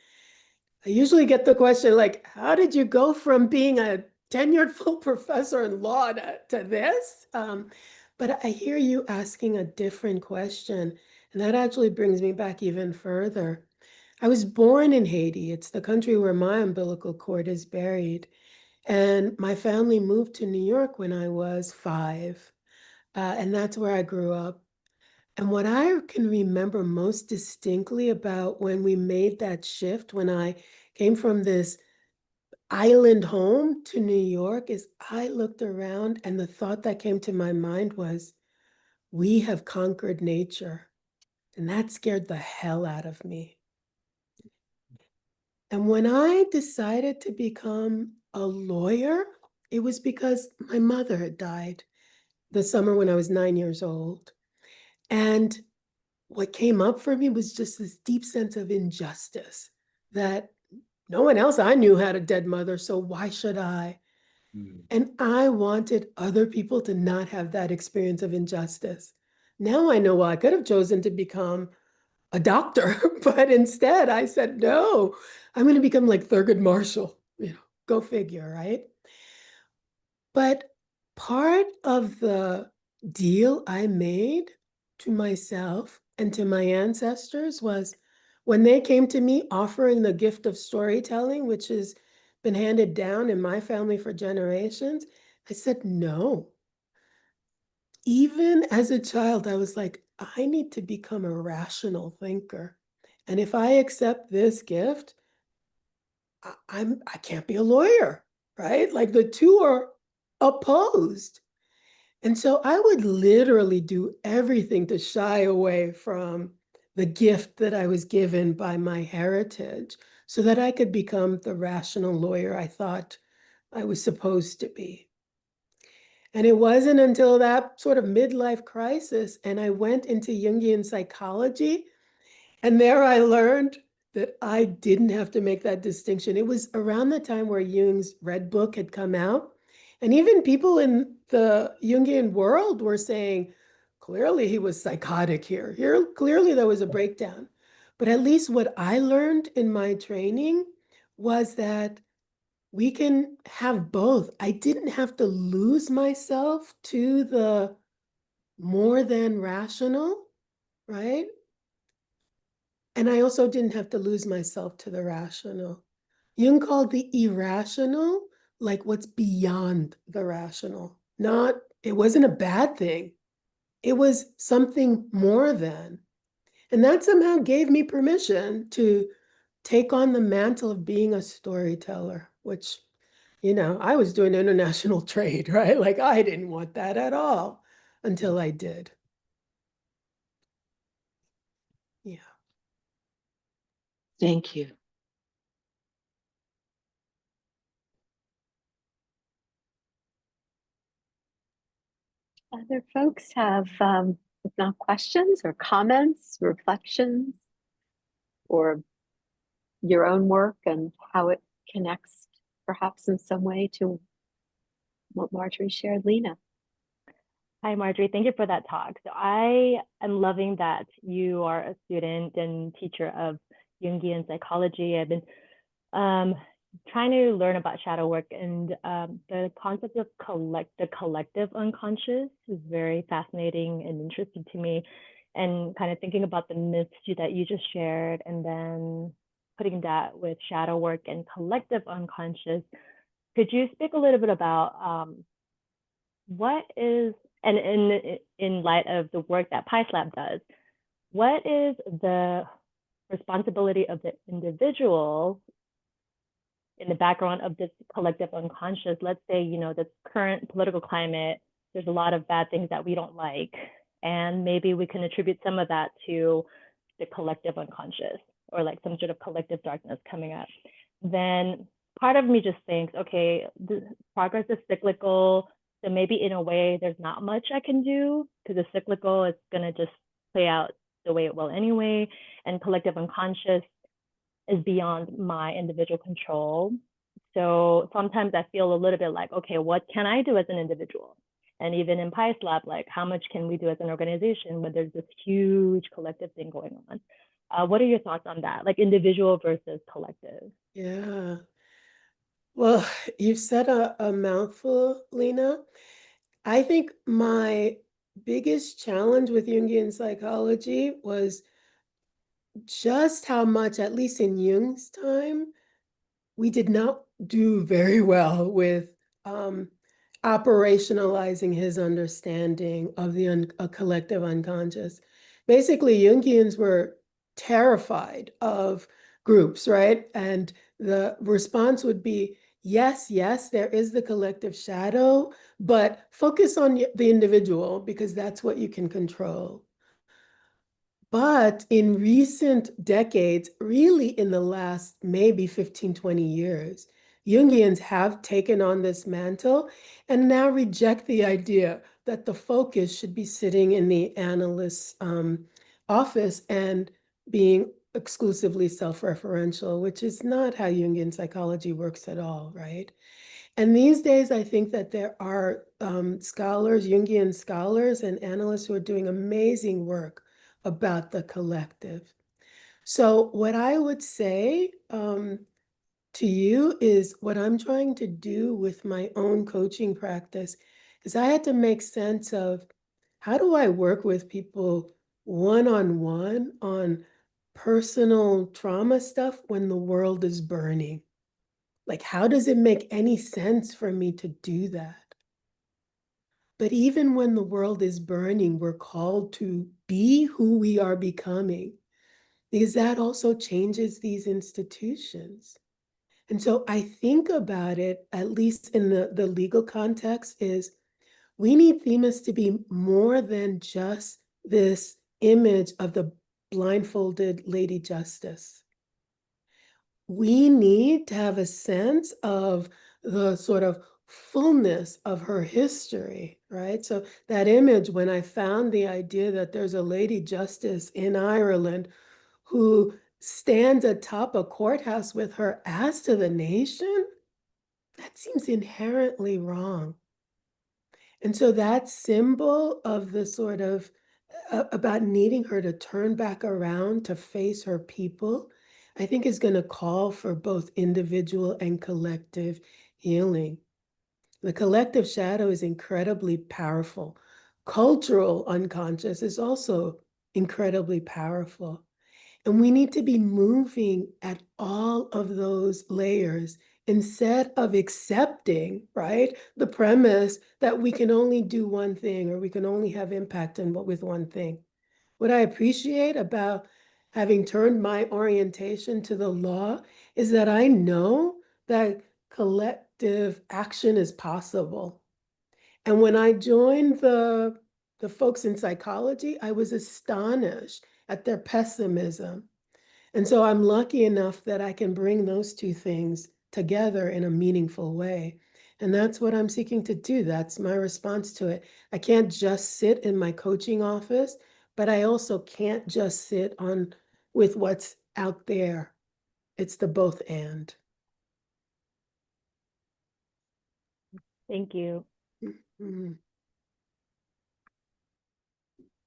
I usually get the question like, how did you go from being a tenured full professor in law to this? But I hear you asking a different question, and that actually brings me back even further. I was born in Haiti. It's the country where my umbilical cord is buried. And my family moved to New York when I was 5. And that's where I grew up. And what I can remember most distinctly about when we made that shift, when I came from this island home to New York, is I looked around and the thought that came to my mind was, we have conquered nature. And that scared the hell out of me. And when I decided to become a lawyer, it was because my mother had died the summer when I was 9 years old. And what came up for me was just this deep sense of injustice that no one else I knew had a dead mother, so why should I? And I wanted other people to not have that experience of injustice. Now I know why I could have chosen to become a doctor, but instead I said, no, I'm going to become like Thurgood Marshall, go figure, right? But part of the deal I made to myself and to my ancestors was when they came to me offering the gift of storytelling, which has been handed down in my family for generations, I said, no. Even as a child, I was like, I need to become a rational thinker. And if I accept this gift, I can't be a lawyer, right? Like the two are opposed. And so I would literally do everything to shy away from the gift that I was given by my heritage so that I could become the rational lawyer I thought I was supposed to be. And it wasn't until that sort of midlife crisis and I went into Jungian psychology, and there I learned that I didn't have to make that distinction. It was around the time where Jung's Red Book had come out. And even people in the Jungian world were saying, clearly he was psychotic here. Here, clearly there was a breakdown. But at least what I learned in my training was that we can have both. I didn't have to lose myself to the more than rational, right? And I also didn't have to lose myself to the rational. Jung called the irrational like what's beyond the rational. It wasn't a bad thing. It was something more than. And that somehow gave me permission to take on the mantle of being a storyteller, which, I was doing international trade, right? Like I didn't want that at all until I did. Yeah.
Thank you.
Other folks have, if not questions or comments, reflections, or your own work and how it connects perhaps in some way to what Marjorie shared, Lena.
Hi, Marjorie. Thank you for that talk. So I am loving that you are a student and teacher of Jungian psychology. I've been trying to learn about shadow work, and the concept of the collective unconscious is very fascinating and interesting to me. And kind of thinking about the myths that you just shared, and then putting that with shadow work and collective unconscious. Could you speak a little bit about what is, and in light of the work that PISLAP does, what is the responsibility of the individual in the background of this collective unconscious? Let's say, the current political climate, there's a lot of bad things that we don't like, and maybe we can attribute some of that to the collective unconscious. or like some sort of collective darkness coming up, then part of me just thinks, okay, the progress is cyclical. So maybe in a way, there's not much I can do because the cyclical is going to just play out the way it will anyway. And collective unconscious is beyond my individual control. So sometimes I feel a little bit like, okay, what can I do as an individual? And even in PISLAP, like how much can we do as an organization when there's this huge collective thing going on? What are your thoughts on that? Like individual versus collective?
Yeah. Well, you've said a mouthful, Lena. I think my biggest challenge with Jungian psychology was just how much, at least in Jung's time, we did not do very well with operationalizing his understanding of the collective unconscious. Basically, Jungians were terrified of groups, right? And the response would be, yes, yes, there is the collective shadow, but focus on the individual because that's what you can control. But in recent decades, really in the last maybe 15, 20 years, Jungians have taken on this mantle and now reject the idea that the focus should be sitting in the analyst's office and being exclusively self-referential, which is not how Jungian psychology works at all, right? And these days, I think that there are scholars, Jungian scholars and analysts who are doing amazing work about the collective. So what I would say to you is what I'm trying to do with my own coaching practice is I had to make sense of how do I work with people one-on-one on personal trauma stuff when the world is burning? Like, how does it make any sense for me to do that? But even when the world is burning, we're called to be who we are becoming, because that also changes these institutions. And so I think about it, at least in the legal context, is we need Themis to be more than just this image of the blindfolded Lady Justice. We need to have a sense of the sort of fullness of her history, right? So that image, when I found the idea that there's a Lady Justice in Ireland who stands atop a courthouse with her as to the nation, that seems inherently wrong. And so that symbol of the sort of about needing her to turn back around to face her people, I think is going to call for both individual and collective healing. The collective shadow is incredibly powerful. Cultural unconscious is also incredibly powerful. And we need to be moving at all of those layers instead of accepting, right, the premise that we can only do one thing or we can only have impact with one thing. What I appreciate about having turned my orientation to the law is that I know that collective action is possible. And when I joined the folks in psychology, I was astonished at their pessimism. And so I'm lucky enough that I can bring those two things together in a meaningful way. And that's what I'm seeking to do. That's my response to it. I can't just sit in my coaching office, but I also can't just sit on with what's out there. It's the both and.
Thank you.
Mhm.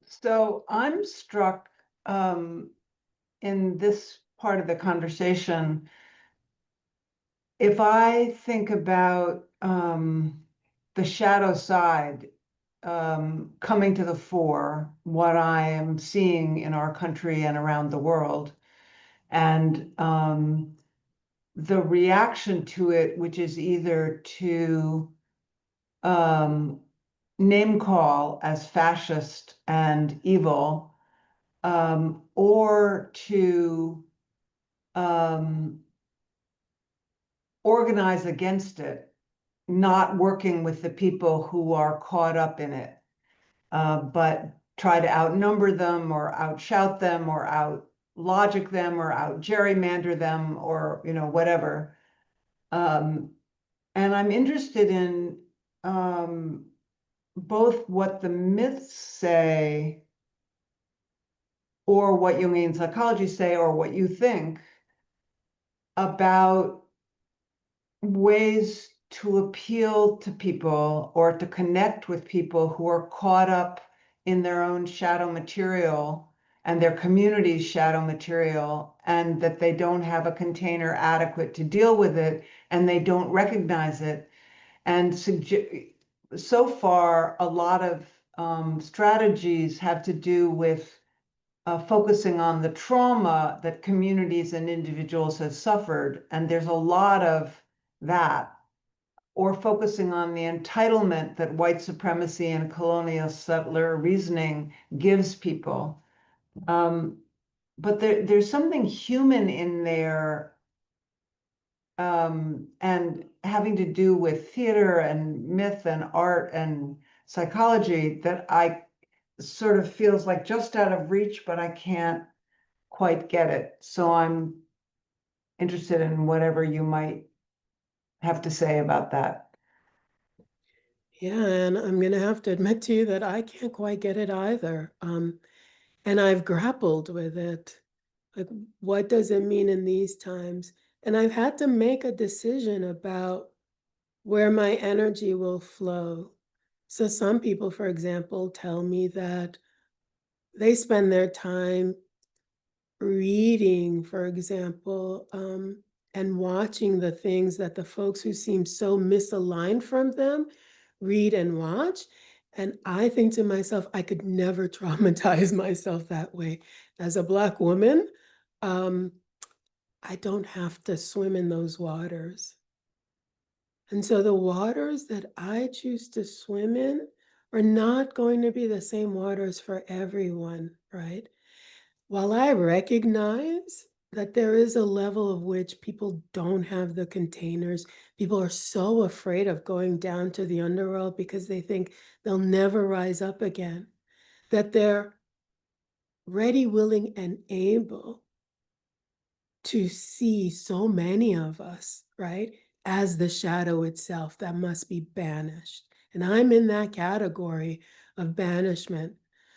So I'm struck in this part of the conversation. If I think about the shadow side coming to the fore, what I am seeing in our country and around the world, and the reaction to it, which is either to name call as fascist and evil, or to organize against it, not working with the people who are caught up in it, but try to outnumber them or outshout them or out logic them or out gerrymander them or, you know, whatever. And I'm interested in both what the myths say or what Jungian psychology say or what you think about ways to appeal to people or to connect with people who are caught up in their own shadow material and their community's shadow material, and that they don't have a container adequate to deal with it, and they don't recognize it. And so far, a lot of strategies have to do with focusing on the trauma that communities and individuals have suffered. And there's a lot of that, or focusing on the entitlement that white supremacy and colonial settler reasoning gives people. But there's something human in there, and having to do with theater and myth and art and psychology that I sort of feels like just out of reach, but I can't quite get it. So I'm interested in whatever you might have to say about that.
Yeah, and I'm going to have to admit to you that I can't quite get it either. And I've grappled with it. Like, what does it mean in these times? And I've had to make a decision about where my energy will flow. So some people, for example, tell me that they spend their time reading, for example, and watching the things that the folks who seem so misaligned from them read and watch. And I think to myself, I could never traumatize myself that way. As a Black woman, I don't have to swim in those waters. And so the waters that I choose to swim in are not going to be the same waters for everyone, right? While I recognize that there is a level of which people don't have the containers, people are so afraid of going down to the underworld because they think they'll never rise up again, that they're ready, willing, and able to see so many of us, right, as the shadow itself that must be banished. And I'm in that category of banishment.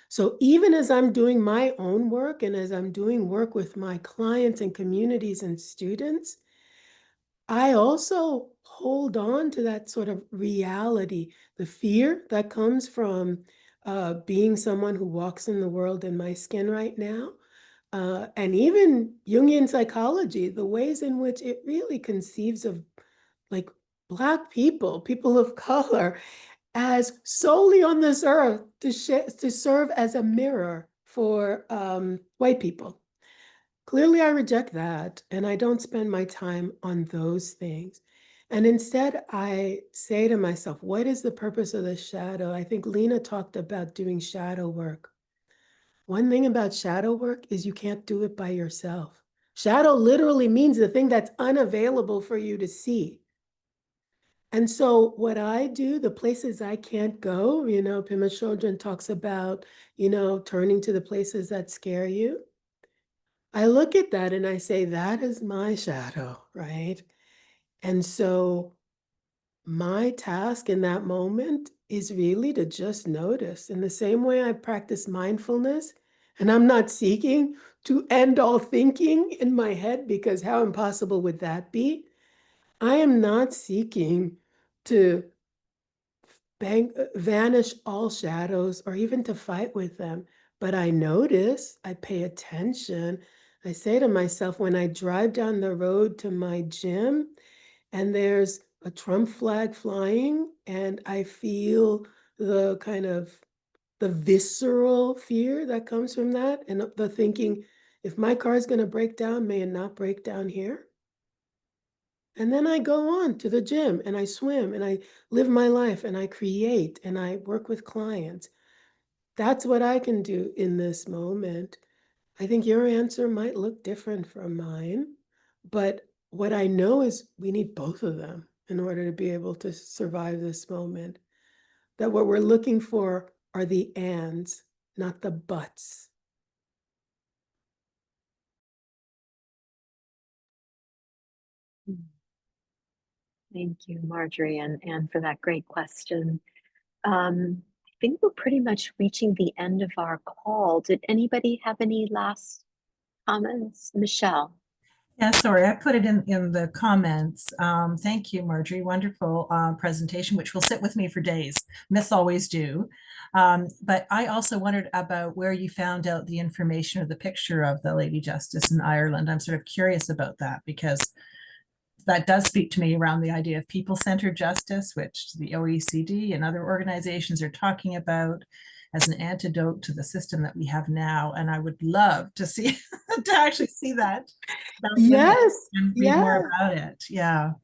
So even as I'm doing my own work and as I'm doing work with my clients and communities and students, I also hold on to that sort of reality, the fear that comes from being someone who walks in the world in my skin right now. And even Jungian psychology, the ways in which it really conceives of like Black people, people of color, as solely on this earth to serve as a mirror for white people. Clearly, I reject that, and I don't spend my time on those things. And instead, I say to myself, what is the purpose of the shadow? I think Lena talked about doing shadow work. One thing about shadow work is you can't do it by yourself. Shadow literally means the thing that's unavailable for you to see. And so what I do, the places I can't go, you know, Pema Chodron talks about, you know, turning to the places that scare you. I look at that and I say, that is my shadow, right? And so my task in that moment is really to just notice. In the same way I practice mindfulness, and I'm not seeking to end all thinking in my head, because how impossible would that be? I am not seeking to vanish all shadows or even to fight with them. But I notice, I pay attention. I say to myself, when I drive down the road to my gym and there's a Trump flag flying and I feel the kind of the visceral fear that comes from that, and the thinking, if my car is going to break down, may it not break down here. And then I go on to the gym and I swim and I live my life and I create and I work with clients. That's what I can do in this moment. I think your answer might look different from mine, but what I know is we need both of them in order to be able to survive this moment. That what we're looking for are the ands, not the buts.
Thank you, Marjorie, and for that great question. I think we're pretty much reaching the end of our call. Did anybody have any last comments? Michelle?
Yeah, sorry, I put it in the comments. Thank you, Marjorie. Wonderful presentation, which will sit with me for days. Myths always do. But I also wondered about where you found out the information or the picture of the Lady Justice in Ireland. I'm sort of curious about that because that does speak to me around the idea of people-centered justice, which the OECD and other organizations are talking about as an antidote to the system that we have now. And I would love to see to actually see that
Yes,
and read
yeah.
more about it. Yeah.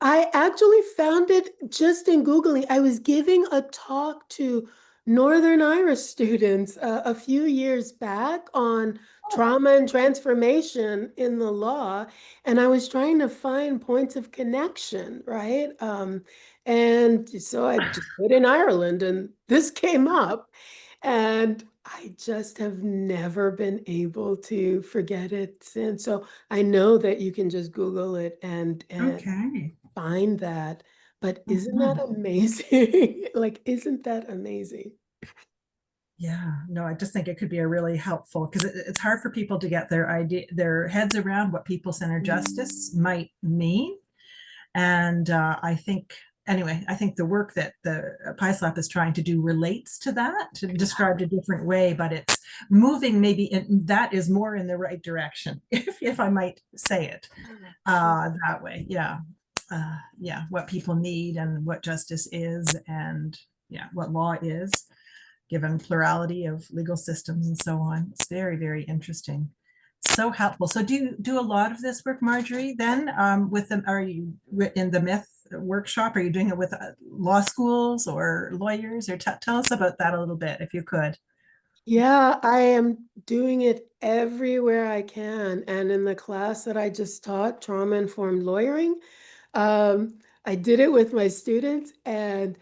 I actually found it just in Googling. I was giving a talk to Northern Irish students a few years back on trauma and transformation in the law, and I was trying to find points of connection, right? And so I just put in Ireland, and this came up, and I just have never been able to forget it since. So I know that you can just Google it and
Okay.
find that. But isn't that amazing? Like, isn't that amazing?
Yeah, no, I just think it could be a really helpful because it's hard for people to get their heads around what people-centered justice might mean. And I think, anyway, I think the work that the PISLAP is trying to do relates to that, described a different way, but it's moving maybe that is more in the right direction, if I might say it that way. Yeah. Yeah, what people need and what justice is, and yeah, what law is, given plurality of legal systems and so on. It's very, very interesting. So helpful. So do you do a lot of this work, Marjorie, then with them? Are you in the myth workshop? Are you doing it with law schools or lawyers? Or tell us about that a little bit, if you could.
Yeah, I am doing it everywhere I can. And in the class that I just taught, trauma-informed lawyering, I did it with my students, and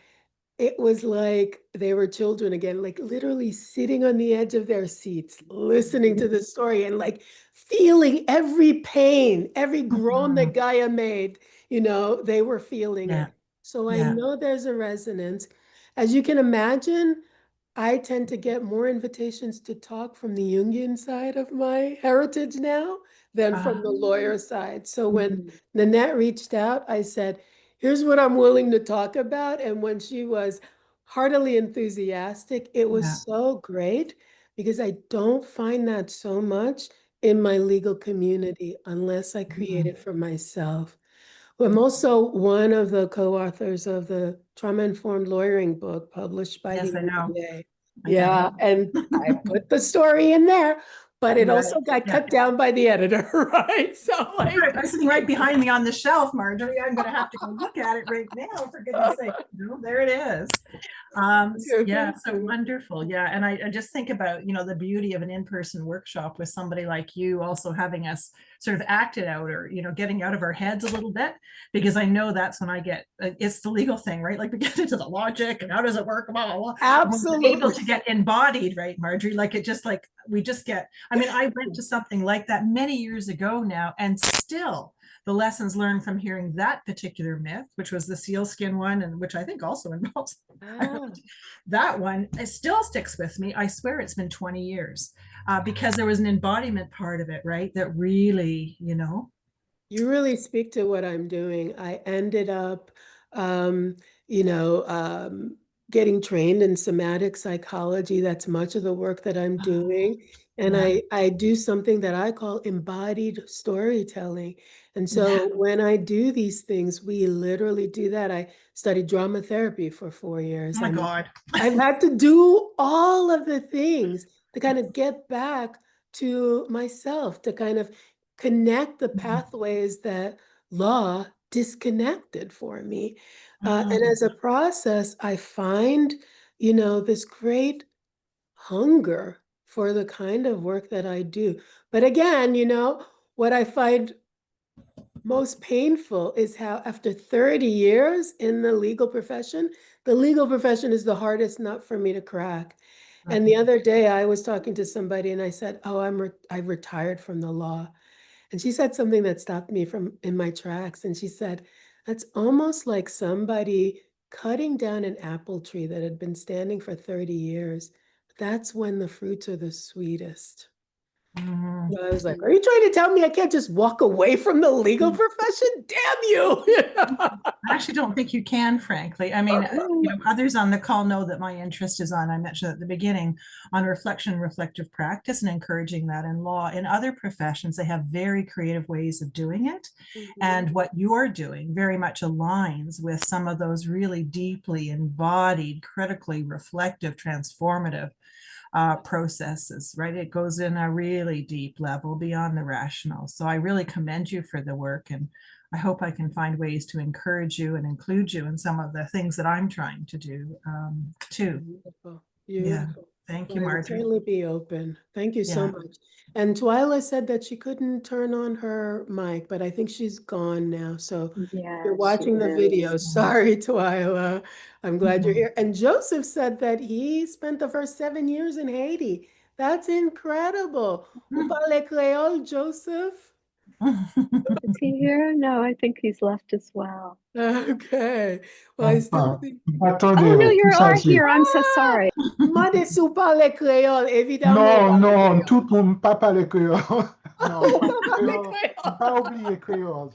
it was like they were children again, like literally sitting on the edge of their seats, listening to the story and like feeling every pain, every groan that Gaia made, they were feeling
Yeah.
it. So I
Yeah.
know there's a resonance. As you can imagine, I tend to get more invitations to talk from the Jungian side of my heritage now than from the lawyer side. So when Nanette reached out, I said, here's what I'm willing to talk about. And when she was heartily enthusiastic, it was so great because I don't find that so much in my legal community unless I create it for myself. I'm also one of the co-authors of the Trauma-Informed Lawyering book published by
Yes,
the
I know.
ABA. Yeah, and I put the story in there, but it also got cut down by the editor, right? So
I'm sitting right behind me on the shelf, Marjorie. I'm going to have to go look at it right now, for goodness sake. There it is. Yeah, so wonderful. Yeah, and I just think about, the beauty of an in-person workshop with somebody like you also having us sort of act it out, or, getting out of our heads a little bit, because I know that's when I get, it's the legal thing, right? Like we get into the logic and how does it work, blah, blah, blah.
Absolutely.
Able to get embodied, right, Marjorie? Like it just like, we just get, I mean, I went to something like that many years ago now, and still the lessons learned from hearing that particular myth, which was the sealskin one, and which I think also involves that one, it still sticks with me. I swear it's been 20 years because there was an embodiment part of it, right? That really,
You really speak to what I'm doing. I ended up, getting trained in somatic psychology. That's much of the work that I'm doing. And I do something that I call embodied storytelling. And so when I do these things, we literally do that. I studied drama therapy for 4 years.
Oh my God.
I've had to do all of the things to kind of get back to myself, to kind of connect the pathways that law disconnected for me. And as a process, I find, this great hunger for the kind of work that I do. But again, what I find most painful is how after 30 years in the legal profession is the hardest nut for me to crack. And the other day I was talking to somebody and I said, oh, I've retired from the law. And she said something that stopped me from in my tracks. And she said, That's almost like somebody cutting down an apple tree that had been standing for 30 years. That's when the fruits are the sweetest.
Mhm.
I was like, are you trying to tell me I can't just walk away from the legal profession? Damn you.
I actually don't think you can, frankly. I mean, others on the call know that my interest is on, I mentioned at the beginning, on reflection, reflective practice, and encouraging that in law. In other professions, they have very creative ways of doing it. And what you're doing very much aligns with some of those really deeply embodied, critically reflective, transformative processes, right? It goes in a really deep level beyond the rational. So I really commend you for the work, and I hope I can find ways to encourage you and include you in some of the things that I'm trying to do too.
Beautiful.
Yeah.
Beautiful.
Thank you,
I will
Marjorie.
certainly be open. Thank you so
Yeah.
much. And Twyla said that she couldn't turn on her mic, but I think she's gone now. So if you're
Yeah, she
watching the video,
is.
sorry, Twyla. I'm glad you're
Mhm.
here. And Joseph said that he spent the first 7 years in Haiti. That's incredible. Vous parlez créole, Joseph?
Is he here? No, I think he's left as well.
Okay. Well, I still think.
Oh no, you are here. I'm so sorry.
Mande sou parle créole, évidemment.
Non,
Parle
non,
créole.
tout le monde pas parler créole. Non, pas
Parle
créole.
créole.
Pas oublier créole.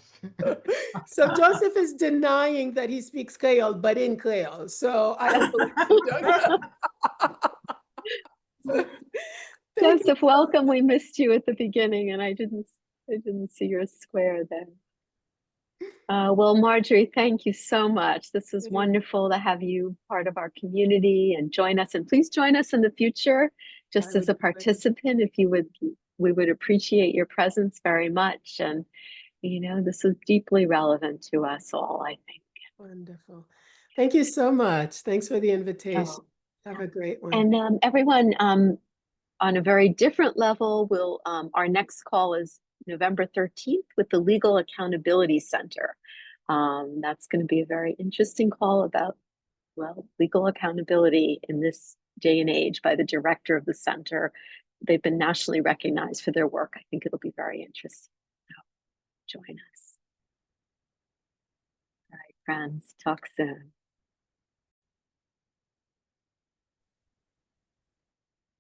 So Joseph is denying that he speaks Creole, but in Creole. So I believe you, Joseph. Thank you
Joseph,
so
welcome.
much.
We missed you at the beginning, and I didn't see your square there. Well, Marjorie, thank you so much. This is wonderful to have you part of our community and join us. And please join us in the future, just
I
as a
would do it.
participant. If you would, we would appreciate your presence very much. And this is deeply relevant to us all, I think.
Wonderful. Thank you so much. Thanks for the invitation.
Oh,
Have a great one.
and everyone, on a very different level, our next call is November 13th with the Legal Accountability Center. That's going to be a very interesting call about, legal accountability in this day and age by the director of the center. They've been nationally recognized for their work. I think it'll be very interesting. So join us. All right, friends, talk soon.